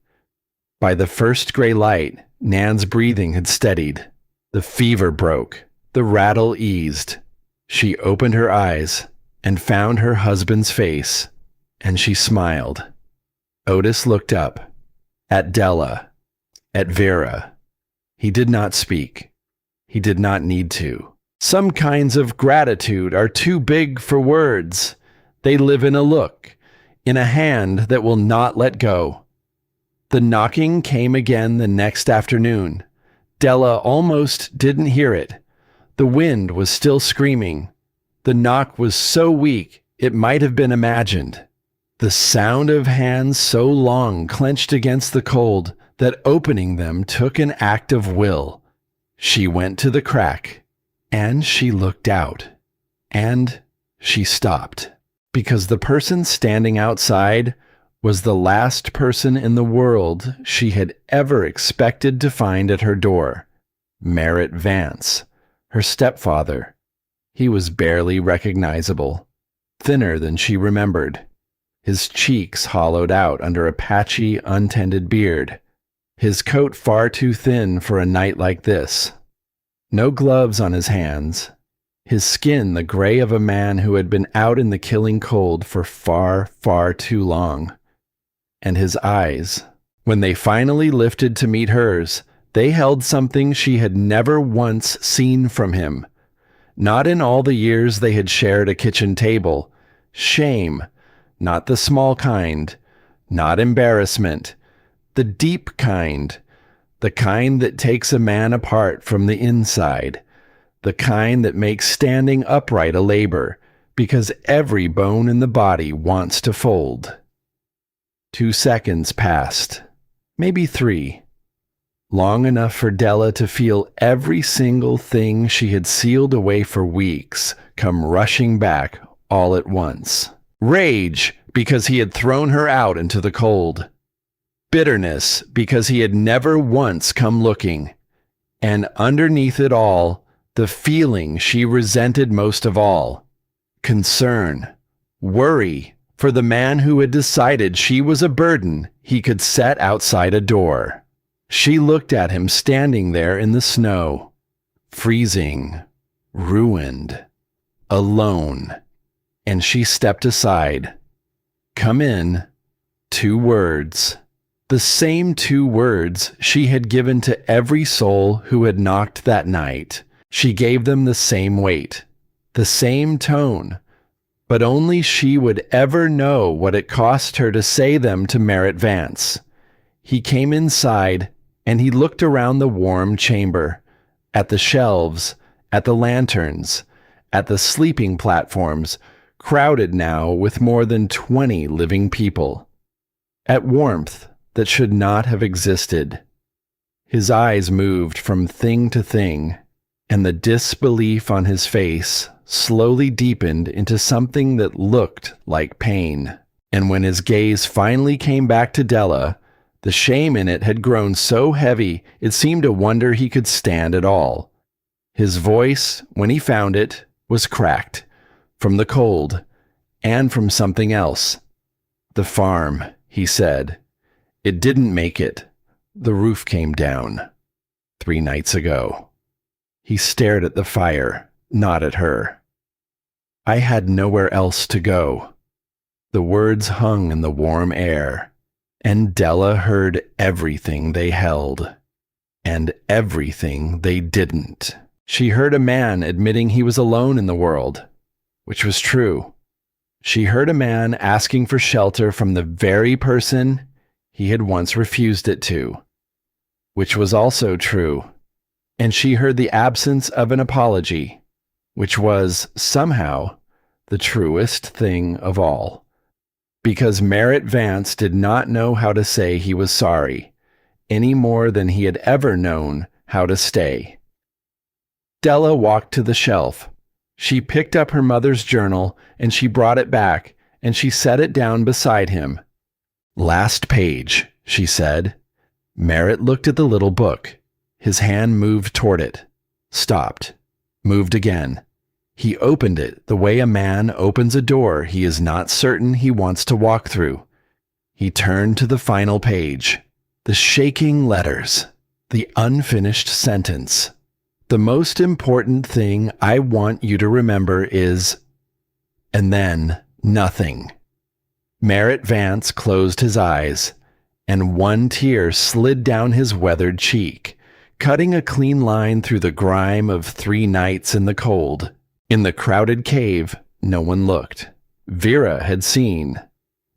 By the first gray light, Nan's breathing had steadied. The fever broke. The rattle eased. She opened her eyes and found her husband's face, and she smiled. Otis looked up. At Della. At Vera. He did not speak. He did not need to. Some kinds of gratitude are too big for words. They live in a look, in a hand that will not let go. The knocking came again the next afternoon. Della almost didn't hear it. The wind was still screaming. The knock was so weak it might have been imagined. The sound of hands so long clenched against the cold that opening them took an act of will. She went to the crack, and she looked out, and she stopped, because the person standing outside was the last person in the world she had ever expected to find at her door. Merritt Vance, her stepfather. He was barely recognizable, thinner than she remembered, his cheeks hollowed out under a patchy, untended beard, his coat far too thin for a night like this. No gloves on his hands, his skin the gray of a man who had been out in the killing cold for far, far too long. And his eyes, when they finally lifted to meet hers, they held something she had never once seen from him. Not in all the years they had shared a kitchen table. Shame, not the small kind, not embarrassment, the deep kind, the kind that takes a man apart from the inside, the kind that makes standing upright a labor, because every bone in the body wants to fold. 2 seconds passed, maybe 3. Long enough for Della to feel every single thing she had sealed away for weeks come rushing back all at once. Rage, because he had thrown her out into the cold. Bitterness, because he had never once come looking. And underneath it all, the feeling she resented most of all. Concern, worry, for the man who had decided she was a burden he could set outside a door. She looked at him standing there in the snow, freezing, ruined, alone, and she stepped aside. Come in. 2 words. The same 2 words she had given to every soul who had knocked that night. She gave them the same weight, the same tone, but only she would ever know what it cost her to say them to Merritt Vance. He came inside, and he looked around the warm chamber, at the shelves, at the lanterns, at the sleeping platforms, crowded now with more than 20 living people, at warmth that should not have existed. His eyes moved from thing to thing, and the disbelief on his face slowly deepened into something that looked like pain. And when his gaze finally came back to Della, the shame in it had grown so heavy it seemed a wonder he could stand at all. His voice, when he found it, was cracked, from the cold, and from something else. The farm, he said. It didn't make it. The roof came down. 3 nights ago. He stared at the fire, not at her. I had nowhere else to go. The words hung in the warm air, and Della heard everything they held, and everything they didn't. She heard a man admitting he was alone in the world, which was true. She heard a man asking for shelter from the very person he had once refused it to, which was also true. And she heard the absence of an apology, which was, somehow, the truest thing of all. Because Merritt Vance did not know how to say he was sorry, any more than he had ever known how to stay. Della walked to the shelf. She picked up her mother's journal, and she brought it back, and she set it down beside him. Last page, she said. Merritt looked at the little book. His hand moved toward it, stopped, moved again. He opened it the way a man opens a door he is not certain he wants to walk through. He turned to the final page, the shaking letters, the unfinished sentence, The most important thing I want you to remember is, and then nothing. Merritt Vance closed his eyes, and one tear slid down his weathered cheek, cutting a clean line through the grime of 3 nights in the cold. In the crowded cave, no one looked. Vera had seen.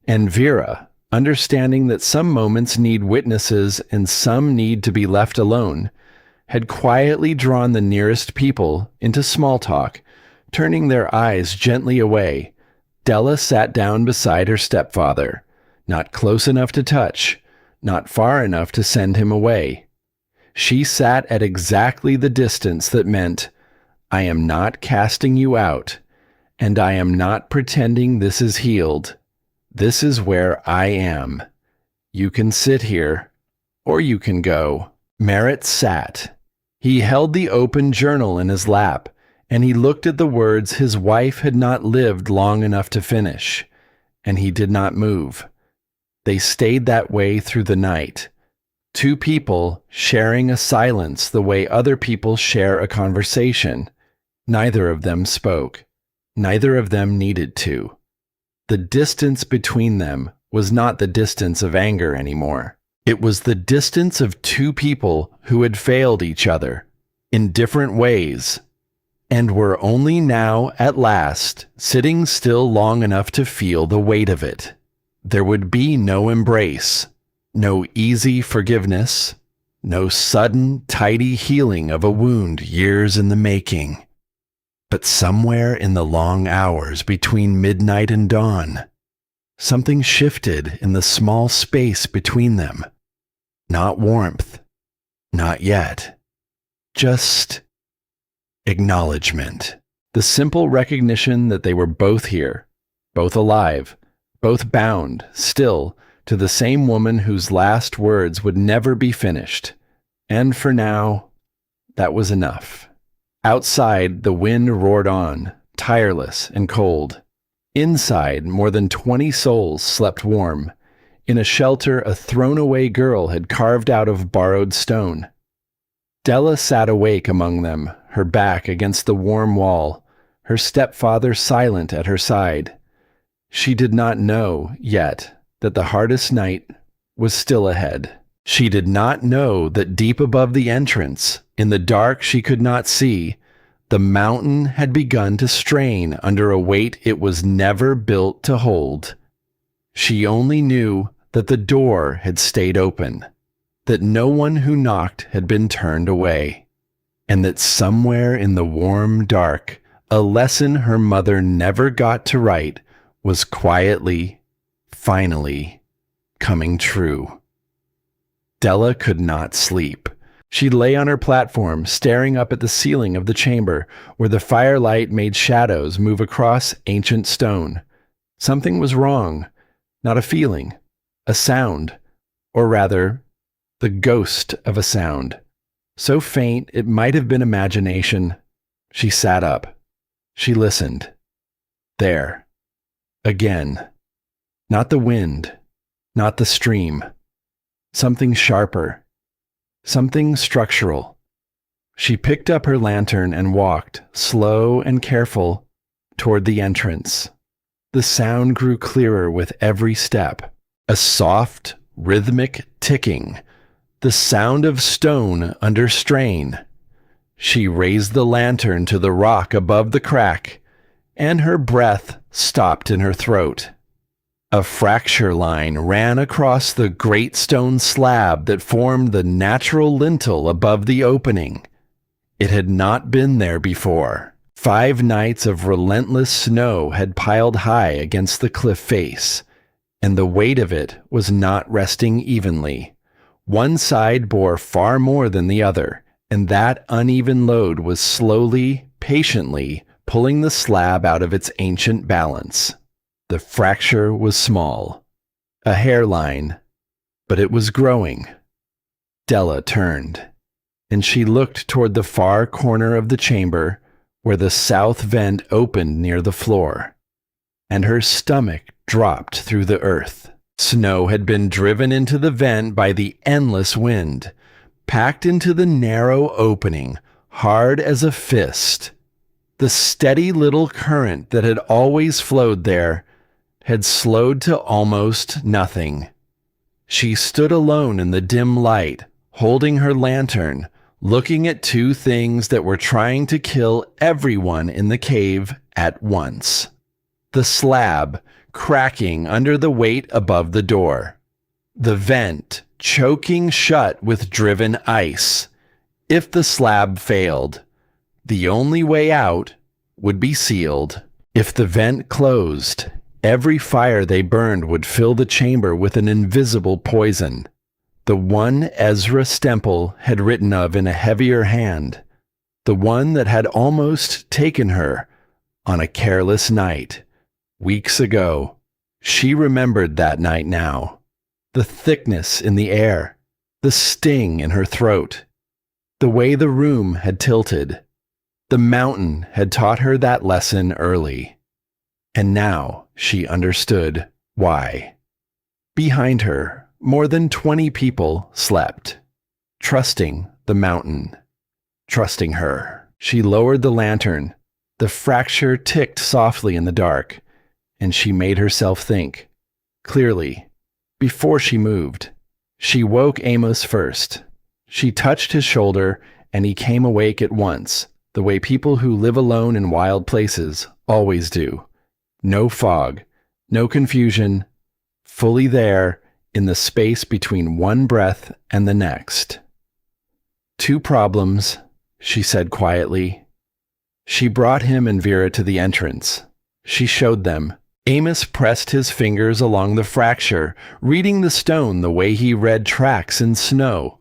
And Vera, understanding that some moments need witnesses and some need to be left alone, had quietly drawn the nearest people into small talk, turning their eyes gently away. Della sat down beside her stepfather, not close enough to touch, not far enough to send him away. She sat at exactly the distance that meant, I am not casting you out, and I am not pretending this is healed. This is where I am. You can sit here, or you can go. Merritt sat. He held the open journal in his lap, and he looked at the words his wife had not lived long enough to finish, and he did not move. They stayed that way through the night. 2 people sharing a silence the way other people share a conversation. Neither of them spoke. Neither of them needed to. The distance between them was not the distance of anger anymore. It was the distance of 2 people who had failed each other in different ways and were only now, at last, sitting still long enough to feel the weight of it. There would be no embrace, no easy forgiveness, no sudden, tidy healing of a wound years in the making. But somewhere in the long hours between midnight and dawn, something shifted in the small space between them. Not warmth, not yet, just acknowledgement. The simple recognition that they were both here, both alive, both bound, still, to the same woman whose last words would never be finished. And for now, that was enough. Outside, the wind roared on, tireless and cold. Inside, more than 20 souls slept warm, in a shelter a thrown-away girl had carved out of borrowed stone. Della sat awake among them, her back against the warm wall, her stepfather silent at her side. She did not know, yet, that the hardest night was still ahead. She did not know that deep above the entrance, in the dark she could not see, the mountain had begun to strain under a weight it was never built to hold. She only knew that the door had stayed open, that no one who knocked had been turned away, and that somewhere in the warm dark, a lesson her mother never got to write was quietly, finally, coming true. Della could not sleep. She lay on her platform, staring up at the ceiling of the chamber, where the firelight made shadows move across ancient stone. Something was wrong. Not a feeling. A sound. Or rather, the ghost of a sound. So faint it might have been imagination. She sat up. She listened. There. Again. Not the wind. Not the stream. Something sharper. Something structural. She picked up her lantern and walked, slow and careful, toward the entrance. The sound grew clearer with every step. A soft, rhythmic ticking. The sound of stone under strain. She raised the lantern to the rock above the crack, and her breath stopped in her throat. A fracture line ran across the great stone slab that formed the natural lintel above the opening. It had not been there before. 5 nights of relentless snow had piled high against the cliff face, and the weight of it was not resting evenly. One side bore far more than the other, and that uneven load was slowly, patiently pulling the slab out of its ancient balance. The fracture was small, a hairline, but it was growing. Della turned, and she looked toward the far corner of the chamber where the south vent opened near the floor, and her stomach dropped through the earth. Snow had been driven into the vent by the endless wind, packed into the narrow opening, hard as a fist. The steady little current that had always flowed there had slowed to almost nothing. She stood alone in the dim light, holding her lantern, looking at two things that were trying to kill everyone in the cave at once. The slab cracking under the weight above the door. The vent choking shut with driven ice. If the slab failed, the only way out would be sealed. If the vent closed, every fire they burned would fill the chamber with an invisible poison. The one Ezra Stemple had written of in a heavier hand. The one that had almost taken her on a careless night. Weeks ago, she remembered that night now. The thickness in the air, the sting in her throat, the way the room had tilted. The mountain had taught her that lesson early. And now she understood why. Behind her, more than 20 people slept, trusting the mountain, trusting her. She lowered the lantern. The fracture ticked softly in the dark, and she made herself think, clearly, before she moved. She woke Amos first. She touched his shoulder, and he came awake at once, the way people who live alone in wild places always do. No fog, no confusion, fully there in the space between one breath and the next. 2 problems, she said quietly. She brought him and Vera to the entrance. She showed them. Amos pressed his fingers along the fracture, reading the stone the way he read tracks in snow.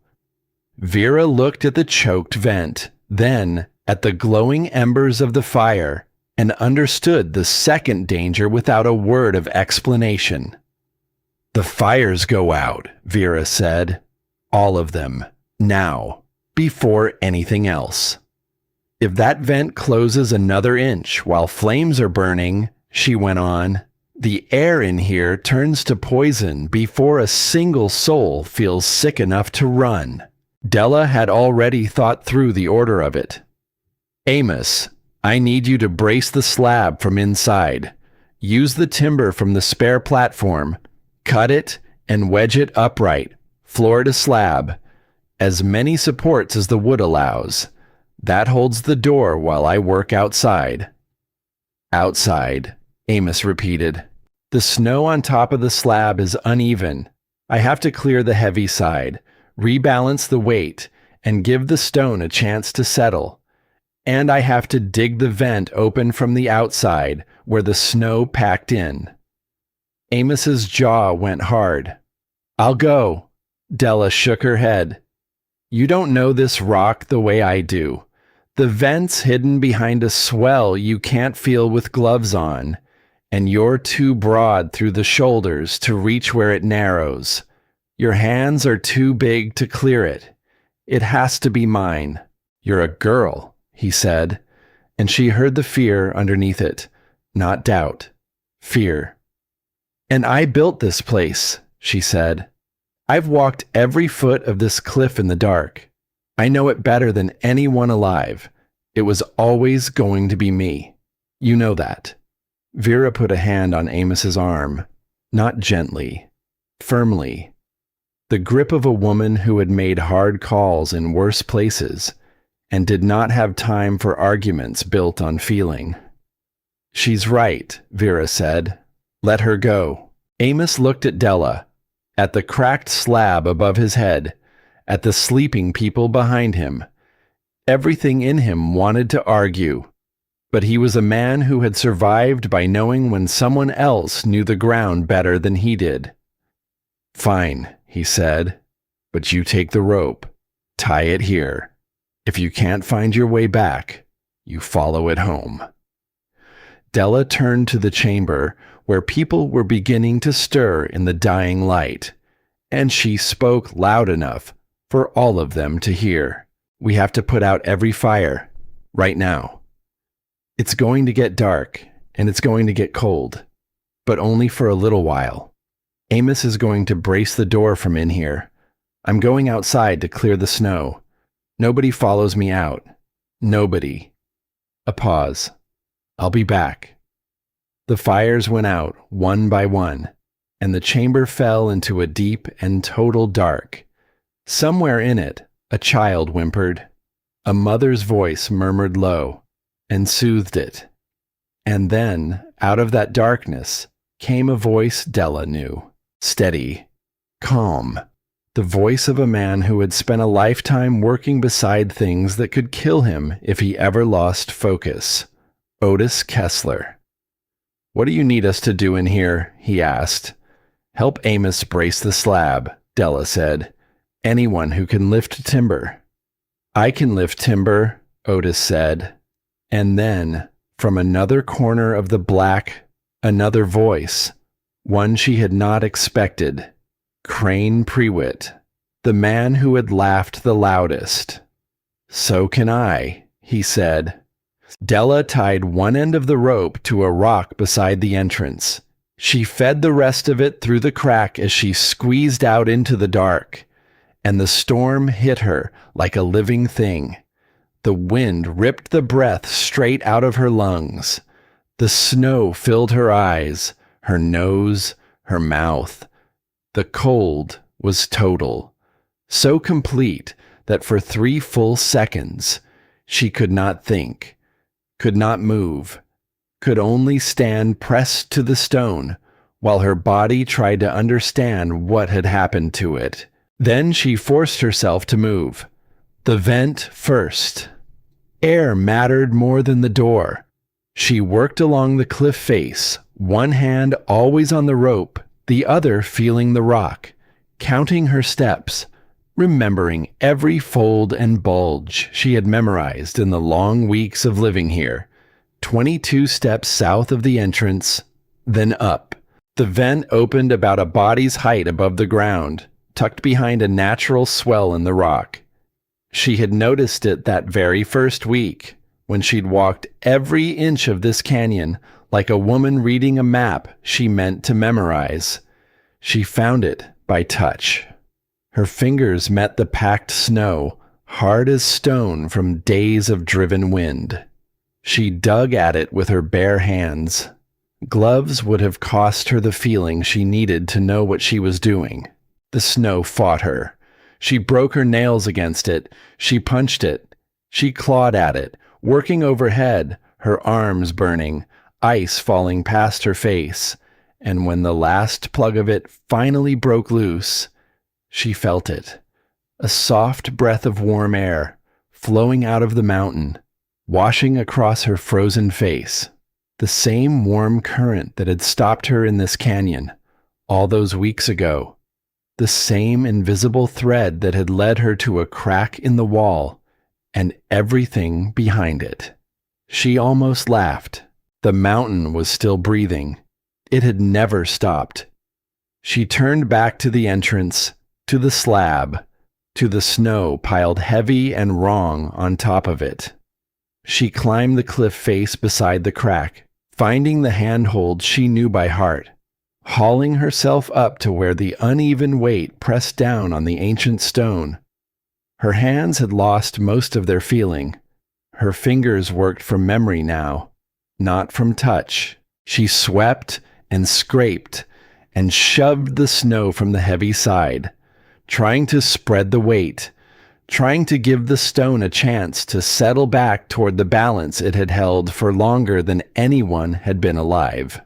Vera looked at the choked vent, then at the glowing embers of the fire, and understood the second danger without a word of explanation. The fires go out, Vera said. All of them. Now. Before anything else. If that vent closes another inch while flames are burning, she went on, the air in here turns to poison before a single soul feels sick enough to run. Della had already thought through the order of it. Amos, I need you to brace the slab from inside. Use the timber from the spare platform. Cut it and wedge it upright, floor to slab. As many supports as the wood allows. That holds the door while I work outside. Outside, Amos repeated. The snow on top of the slab is uneven. I have to clear the heavy side, rebalance the weight, and give the stone a chance to settle. And I have to dig the vent open from the outside where the snow packed in. Amos's jaw went hard. I'll go. Della shook her head. You don't know this rock the way I do. The vent's hidden behind a swell you can't feel with gloves on, and you're too broad through the shoulders to reach where it narrows. Your hands are too big to clear it. It has to be mine. You're a girl, he said, and she heard the fear underneath it, not doubt, fear. And I built this place, she said. I've walked every foot of this cliff in the dark. I know it better than anyone alive. It was always going to be me. You know that. Vera put a hand on Amos's arm, not gently, firmly. The grip of a woman who had made hard calls in worse places and did not have time for arguments built on feeling. She's right, Vera said. Let her go. Amos looked at Della, at the cracked slab above his head, at the sleeping people behind him. Everything in him wanted to argue, but he was a man who had survived by knowing when someone else knew the ground better than he did. Fine, he said, but you take the rope, tie it here. If you can't find your way back, you follow it home. Della turned to the chamber where people were beginning to stir in the dying light, and she spoke loud enough for all of them to hear. We have to put out every fire, right now. It's going to get dark, and it's going to get cold, but only for a little while. Amos is going to brace the door from in here. I'm going outside to clear the snow. Nobody follows me out. Nobody. A pause. I'll be back. The fires went out one by one, and the chamber fell into a deep and total dark. Somewhere in it, a child whimpered. A mother's voice murmured low and soothed it. And then, out of that darkness, came a voice Della knew, steady, calm, the voice of a man who had spent a lifetime working beside things that could kill him if he ever lost focus. Otis Kessler. "What do you need us to do in here?" he asked. "Help Amos brace the slab," Della said. "Anyone who can lift timber." "I can lift timber," Otis said. And then, from another corner of the black, another voice, one she had not expected. Crane Prewitt, the man who had laughed the loudest. "So can I," he said. Della tied one end of the rope to a rock beside the entrance. She fed the rest of it through the crack as she squeezed out into the dark, and the storm hit her like a living thing. The wind ripped the breath straight out of her lungs. The snow filled her eyes, her nose, her mouth. The cold was total, so complete that for 3 full seconds she could not think, could not move, could only stand pressed to the stone while her body tried to understand what had happened to it. Then she forced herself to move. The vent first. Air mattered more than the door. She worked along the cliff face, one hand always on the rope, the other feeling the rock, counting her steps, remembering every fold and bulge she had memorized in the long weeks of living here. 22 steps south of the entrance, then up. The vent opened about a body's height above the ground, tucked behind a natural swell in the rock. She had noticed it that very first week, when she'd walked every inch of this canyon like a woman reading a map she meant to memorize. She found it by touch. Her fingers met the packed snow, hard as stone from days of driven wind. She dug at it with her bare hands. Gloves would have cost her the feeling she needed to know what she was doing. The snow fought her. She broke her nails against it. She punched it. She clawed at it, working overhead, her arms burning, ice falling past her face. And when the last plug of it finally broke loose, she felt it. A soft breath of warm air, flowing out of the mountain, washing across her frozen face. The same warm current that had stopped her in this canyon all those weeks ago. The same invisible thread that had led her to a crack in the wall and everything behind it. She almost laughed. The mountain was still breathing. It had never stopped. She turned back to the entrance, to the slab, to the snow piled heavy and wrong on top of it. She climbed the cliff face beside the crack, finding the handhold she knew by heart, hauling herself up to where the uneven weight pressed down on the ancient stone. Her hands had lost most of their feeling. Her fingers worked from memory now, not from touch. She swept and scraped and shoved the snow from the heavy side, trying to spread the weight, trying to give the stone a chance to settle back toward the balance it had held for longer than anyone had been alive.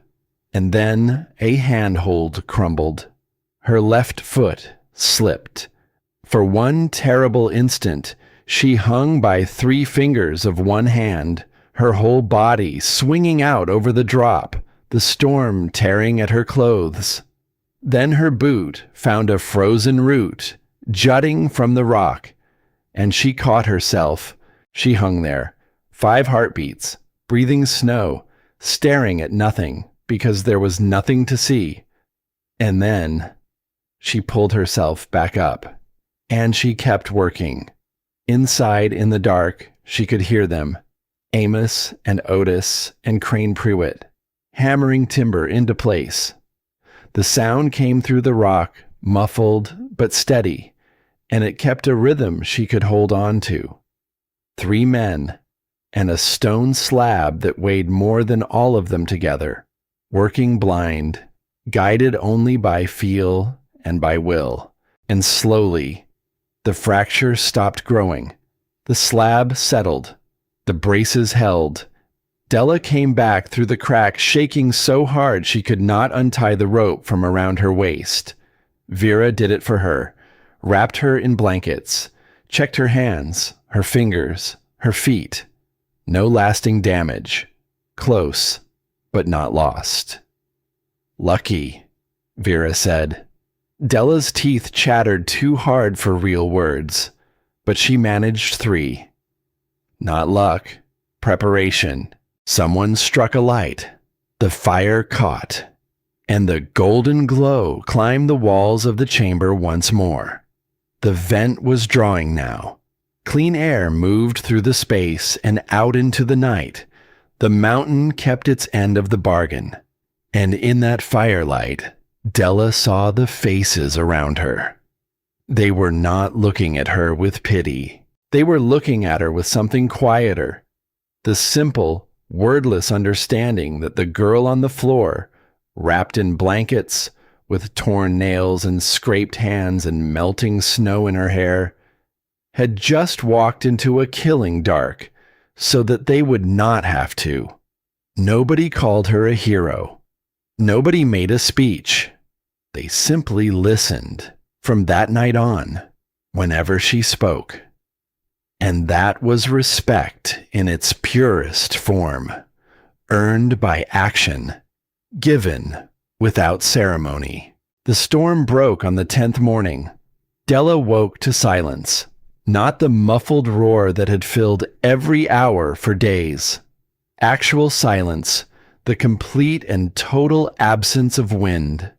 And then a handhold crumbled. Her left foot slipped. For one terrible instant, she hung by 3 fingers of one hand, her whole body swinging out over the drop, the storm tearing at her clothes. Then her boot found a frozen root jutting from the rock, and she caught herself. She hung there, 5 heartbeats, breathing snow, staring at nothing because there was nothing to see. And then she pulled herself back up, and she kept working. Inside in the dark, she could hear them, Amos and Otis and Crane Prewitt, hammering timber into place. The sound came through the rock, muffled but steady, and it kept a rhythm she could hold on to. 3 men, and a stone slab that weighed more than all of them together, working blind, guided only by feel and by will. And slowly, the fracture stopped growing. The slab settled. The braces held. Della came back through the crack, shaking so hard she could not untie the rope from around her waist. Vera did it for her, wrapped her in blankets, checked her hands, her fingers, her feet. No lasting damage. Close, but not lost. Lucky, Vera said. Della's teeth chattered too hard for real words, but she managed 3. Not luck. Preparation. Someone struck a light. The fire caught, and the golden glow climbed the walls of the chamber once more. The vent was drawing now. Clean air moved through the space and out into the night. The mountain kept its end of the bargain. And in that firelight, Della saw the faces around her. They were not looking at her with pity. They were looking at her with something quieter. The simple, wordless understanding that the girl on the floor, wrapped in blankets, with torn nails and scraped hands and melting snow in her hair, had just walked into a killing dark so that they would not have to. Nobody called her a hero. Nobody made a speech. They simply listened from that night on, whenever she spoke. And that was respect in its purest form, earned by action, given without ceremony. The storm broke on the 10th morning. Della woke to silence, not the muffled roar that had filled every hour for days. Actual silence, the complete and total absence of wind.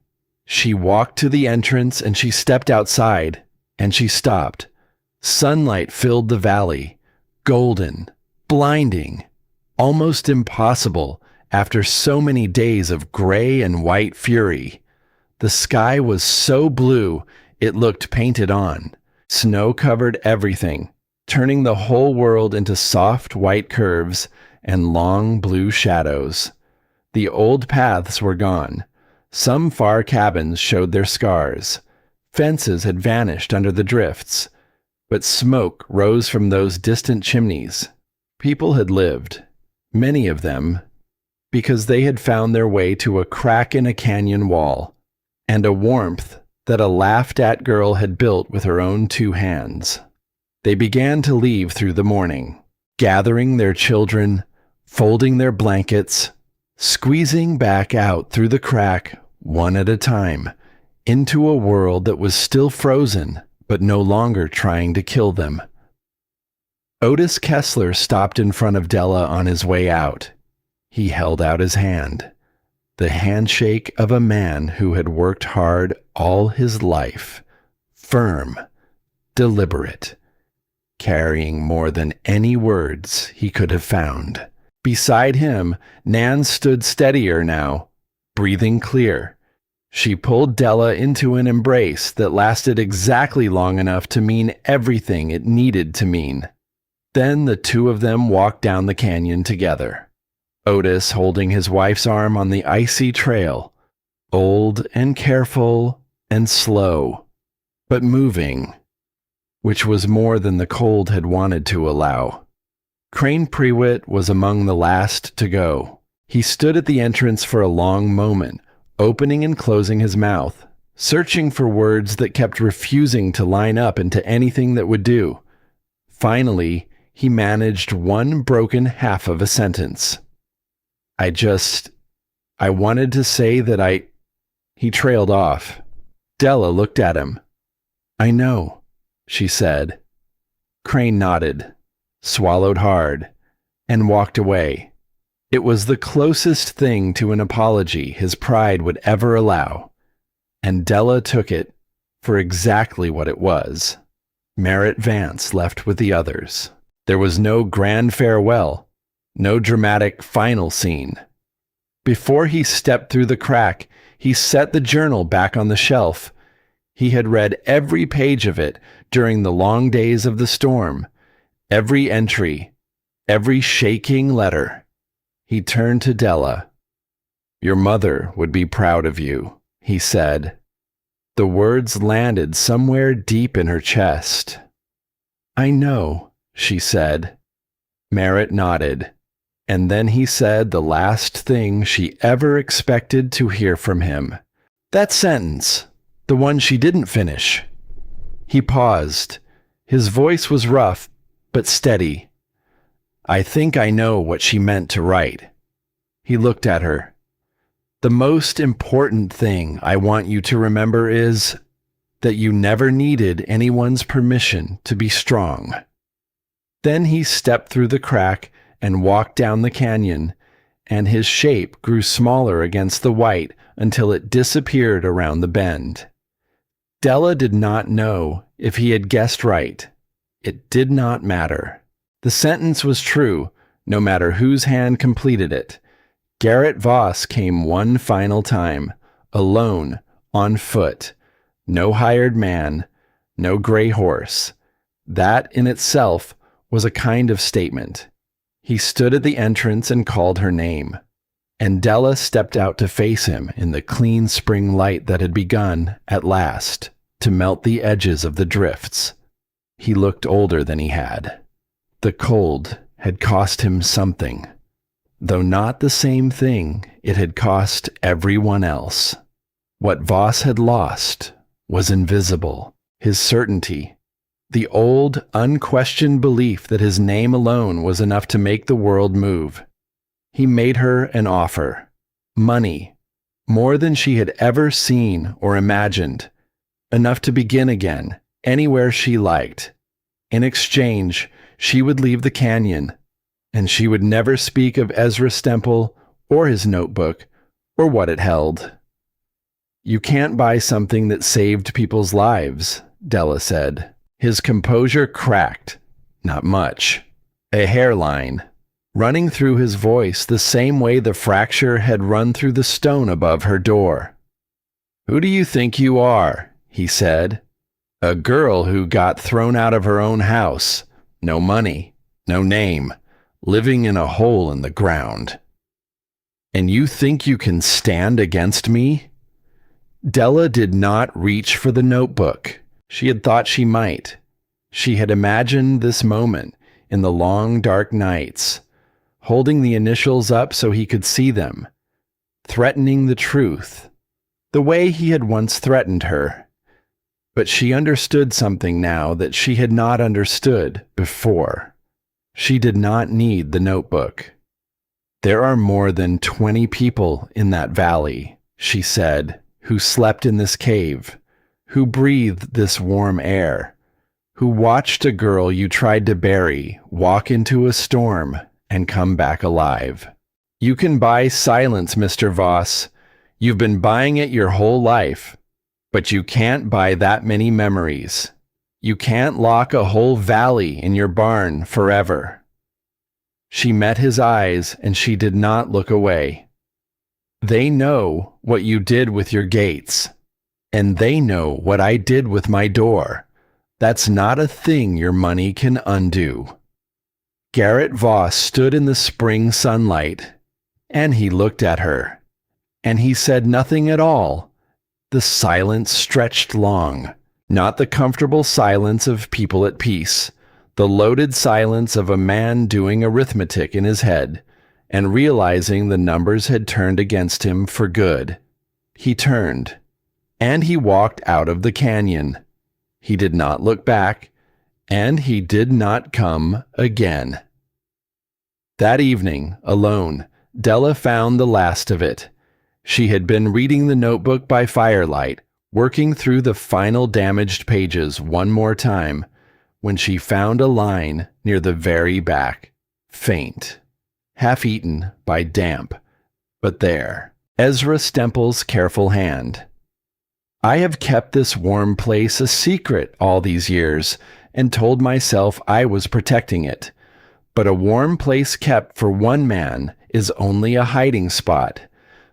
She walked to the entrance and she stepped outside, and she stopped. Sunlight filled the valley, golden, blinding, almost impossible after so many days of gray and white fury. The sky was so blue it looked painted on. Snow covered everything, turning the whole world into soft white curves and long blue shadows. The old paths were gone. Some far cabins showed their scars. Fences had vanished under the drifts, but smoke rose from those distant chimneys. People had lived, many of them, because they had found their way to a crack in a canyon wall, and a warmth that a laughed-at girl had built with her own 2 hands. They began to leave through the morning, gathering their children, folding their blankets, squeezing back out through the crack, one at a time, into a world that was still frozen, but no longer trying to kill them. Otis Kessler stopped in front of Della on his way out. He held out his hand, the handshake of a man who had worked hard all his life, firm, deliberate, carrying more than any words he could have found. Beside him, Nan stood steadier now, breathing clear. She pulled Della into an embrace that lasted exactly long enough to mean everything it needed to mean. Then the 2 of them walked down the canyon together. Otis holding his wife's arm on the icy trail, old and careful and slow, but moving, which was more than the cold had wanted to allow. Crane Prewitt was among the last to go. He stood at the entrance for a long moment, opening and closing his mouth, searching for words that kept refusing to line up into anything that would do. Finally, he managed one broken half of a sentence. I wanted to say that He trailed off. Della looked at him. I know, she said. Crane nodded, swallowed hard, and walked away. It was the closest thing to an apology his pride would ever allow, and Della took it for exactly what it was. Merritt Vance left with the others. There was no grand farewell, no dramatic final scene. Before he stepped through the crack, he set the journal back on the shelf. He had read every page of it during the long days of the storm, every entry, every shaking letter. He turned to Della. "Your mother would be proud of you," he said. The words landed somewhere deep in her chest. "I know," she said. Merritt nodded, and then he said the last thing she ever expected to hear from him. That sentence, the one she didn't finish. He paused. His voice was rough, but steady. "I think I know what she meant to write." He looked at her. "The most important thing I want you to remember is that you never needed anyone's permission to be strong." Then he stepped through the crack and walked down the canyon, and his shape grew smaller against the white until it disappeared around the bend. Della did not know if he had guessed right. It did not matter. The sentence was true, no matter whose hand completed it. Garrett Voss came one final time, alone, on foot. No hired man, no gray horse. That in itself was a kind of statement. He stood at the entrance and called her name, and Della stepped out to face him in the clean spring light that had begun, at last, to melt the edges of the drifts. He looked older than he had. The cold had cost him something, though not the same thing it had cost everyone else. What Voss had lost was invisible, his certainty, the old, unquestioned belief that his name alone was enough to make the world move. He made her an offer. Money, more than she had ever seen or imagined, enough to begin again, anywhere she liked. In exchange, she would leave the canyon, and she would never speak of Ezra Stemple or his notebook or what it held. "You can't buy something that saved people's lives," Della said. His composure cracked. Not much. A hairline, running through his voice the same way the fracture had run through the stone above her door. "Who do you think you are?" he said. "A girl who got thrown out of her own house. No money, no name, living in a hole in the ground. And you think you can stand against me?" Della did not reach for the notebook. She had thought she might. She had imagined this moment in the long, dark nights, holding the initials up so he could see them, threatening the truth, the way he had once threatened her. But she understood something now that she had not understood before. She did not need the notebook. "There are more than 20 people in that valley," she said, "who slept in this cave, who breathed this warm air, who watched a girl you tried to bury walk into a storm and come back alive. You can buy silence, Mr. Voss. You've been buying it your whole life. But you can't buy that many memories. You can't lock a whole valley in your barn forever." She met his eyes, and she did not look away. "They know what you did with your gates, and they know what I did with my door. That's not a thing your money can undo." Garrett Voss stood in the spring sunlight, and he looked at her, and he said nothing at all. The silence stretched long, not the comfortable silence of people at peace, the loaded silence of a man doing arithmetic in his head and realizing the numbers had turned against him for good. He turned, and he walked out of the canyon. He did not look back, and he did not come again. That evening, alone, Della found the last of it. She had been reading the notebook by firelight, working through the final damaged pages one more time, when she found a line near the very back, faint, half-eaten by damp, but there, Ezra Stemple's careful hand. "I have kept this warm place a secret all these years and told myself I was protecting it. But a warm place kept for one man is only a hiding spot.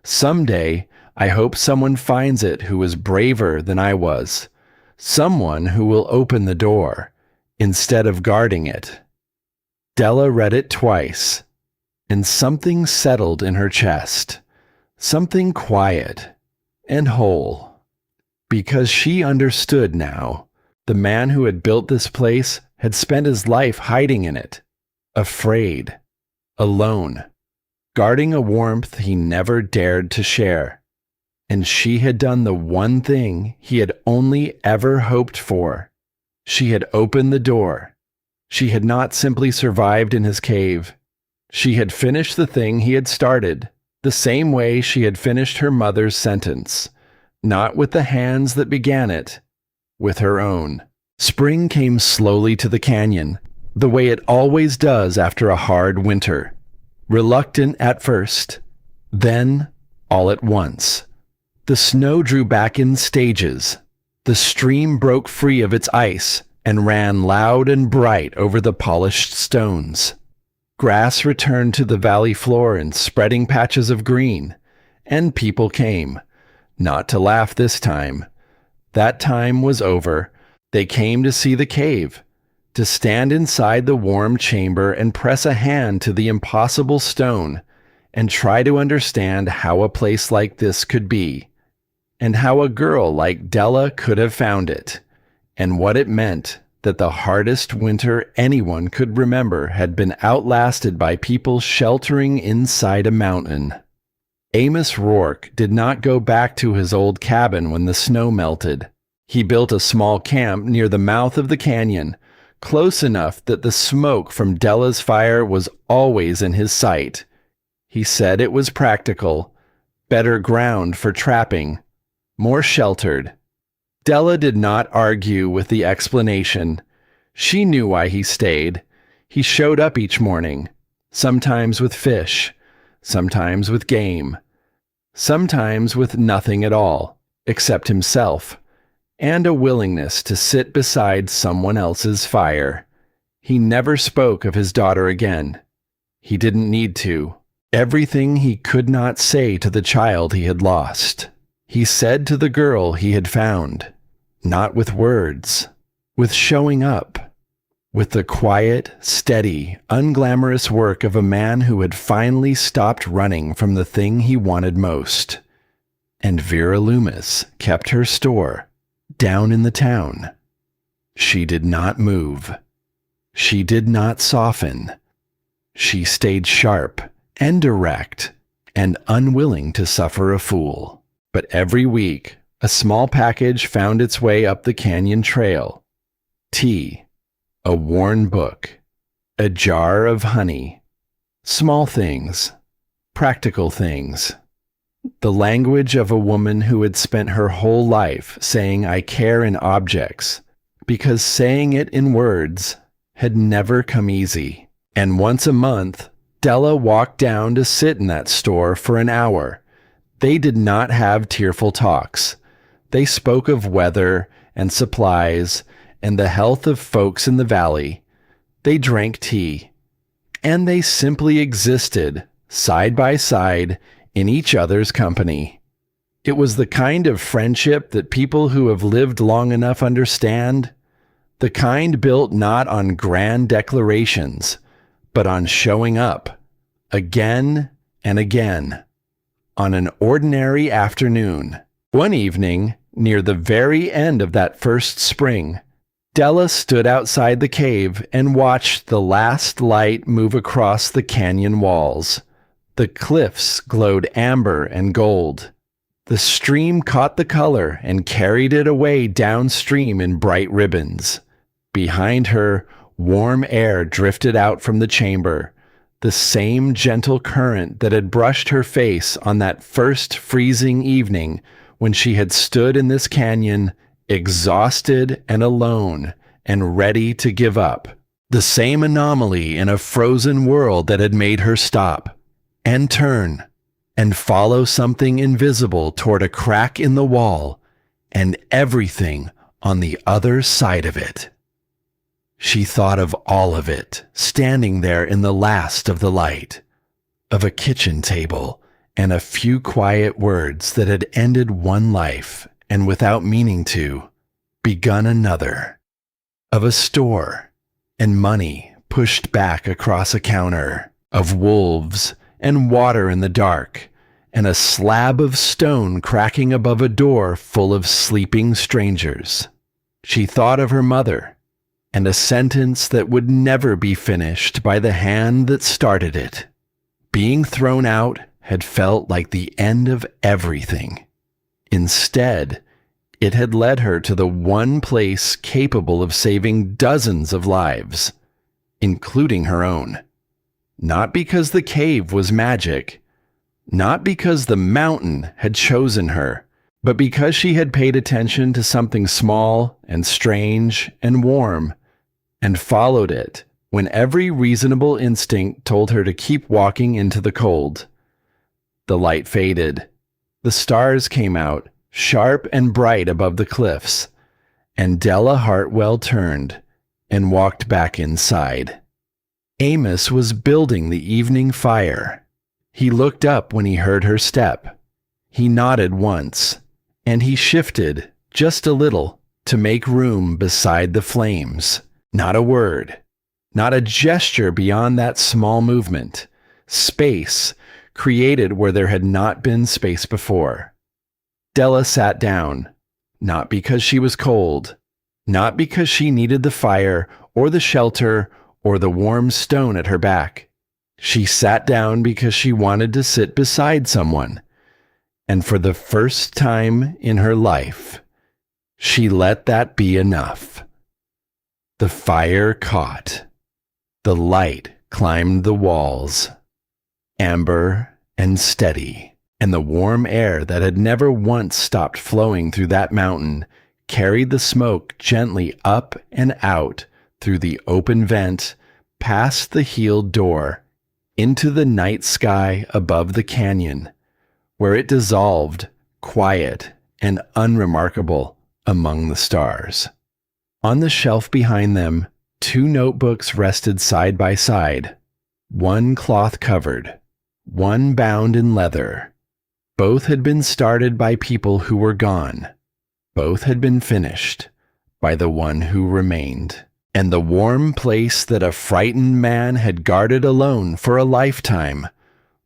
Someday, I hope someone finds it who is braver than I was. Someone who will open the door, instead of guarding it." Della read it twice, and something settled in her chest, something quiet and whole, because she understood now. The man who had built this place had spent his life hiding in it, afraid, alone, guarding a warmth he never dared to share. And she had done the one thing he had only ever hoped for. She had opened the door. She had not simply survived in his cave. She had finished the thing he had started, the same way she had finished her mother's sentence, not with the hands that began it, with her own. Spring came slowly to the canyon, the way it always does after a hard winter. Reluctant at first, then all at once. The snow drew back in stages. The stream broke free of its ice and ran loud and bright over the polished stones. Grass returned to the valley floor in spreading patches of green, and people came, not to laugh this time. That time was over. They came to see the cave, to stand inside the warm chamber and press a hand to the impossible stone and try to understand how a place like this could be, and how a girl like Della could have found it, and what it meant that the hardest winter anyone could remember had been outlasted by people sheltering inside a mountain. Amos Rourke did not go back to his old cabin when the snow melted. He built a small camp near the mouth of the canyon, close enough that the smoke from Della's fire was always in his sight. He said it was practical, better ground for trapping, more sheltered. Della did not argue with the explanation. She knew why he stayed. He showed up each morning, sometimes with fish, sometimes with game, sometimes with nothing at all, except himself, and a willingness to sit beside someone else's fire. He never spoke of his daughter again. He didn't need to. Everything he could not say to the child he had lost, he said to the girl he had found, not with words, with showing up, with the quiet, steady, unglamorous work of a man who had finally stopped running from the thing he wanted most. And Vera Loomis kept her store down in the town. She did not move. She did not soften. She stayed sharp and direct and unwilling to suffer a fool. But every week, a small package found its way up the canyon trail. Tea, a worn book, a jar of honey. Small things, practical things. The language of a woman who had spent her whole life saying "I care" in objects, because saying it in words had never come easy. And once a month, Della walked down to sit in that store for an hour. They did not have tearful talks. They spoke of weather and supplies and the health of folks in the valley. They drank tea. And they simply existed, side by side, in each other's company. It was the kind of friendship that people who have lived long enough understand, the kind built not on grand declarations, but on showing up, again and again, on an ordinary afternoon. One evening, near the very end of that first spring, Della stood outside the cave and watched the last light move across the canyon walls. The cliffs glowed amber and gold. The stream caught the color and carried it away downstream in bright ribbons. Behind her, warm air drifted out from the chamber, the same gentle current that had brushed her face on that first freezing evening when she had stood in this canyon, exhausted and alone and ready to give up. The same anomaly in a frozen world that had made her stop and turn and follow something invisible toward a crack in the wall and everything on the other side of it. She thought of all of it, standing there in the last of the light, of a kitchen table and a few quiet words that had ended one life and, without meaning to, begun another, of a store and money pushed back across a counter, of wolves and water in the dark, and a slab of stone cracking above a door full of sleeping strangers. She thought of her mother, and a sentence that would never be finished by the hand that started it. Being thrown out had felt like the end of everything. Instead, it had led her to the one place capable of saving dozens of lives, including her own. Not because the cave was magic, not because the mountain had chosen her, but because she had paid attention to something small and strange and warm, and followed it when every reasonable instinct told her to keep walking into the cold. The light faded. The stars came out, sharp and bright above the cliffs, and Della Hartwell turned and walked back inside. Amos was building the evening fire. He looked up when he heard her step. He nodded once, and he shifted just a little to make room beside the flames. Not a word, not a gesture beyond that small movement. Space created where there had not been space before. Della sat down, not because she was cold, not because she needed the fire or the shelter or the warm stone at her back. She sat down because she wanted to sit beside someone, and for the first time in her life, she let that be enough. The fire caught. The light climbed the walls, amber and steady, and the warm air that had never once stopped flowing through that mountain carried the smoke gently up and out through the open vent, past the heeled door, into the night sky above the canyon, where it dissolved, quiet and unremarkable, among the stars. On the shelf behind them, 2 notebooks rested side by side, one cloth-covered, one bound in leather. Both had been started by people who were gone. Both had been finished by the one who remained. And the warm place that a frightened man had guarded alone for a lifetime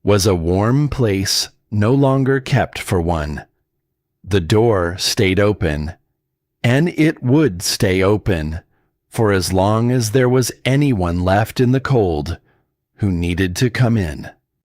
was a warm place no longer kept for one. The door stayed open, and it would stay open for as long as there was anyone left in the cold who needed to come in.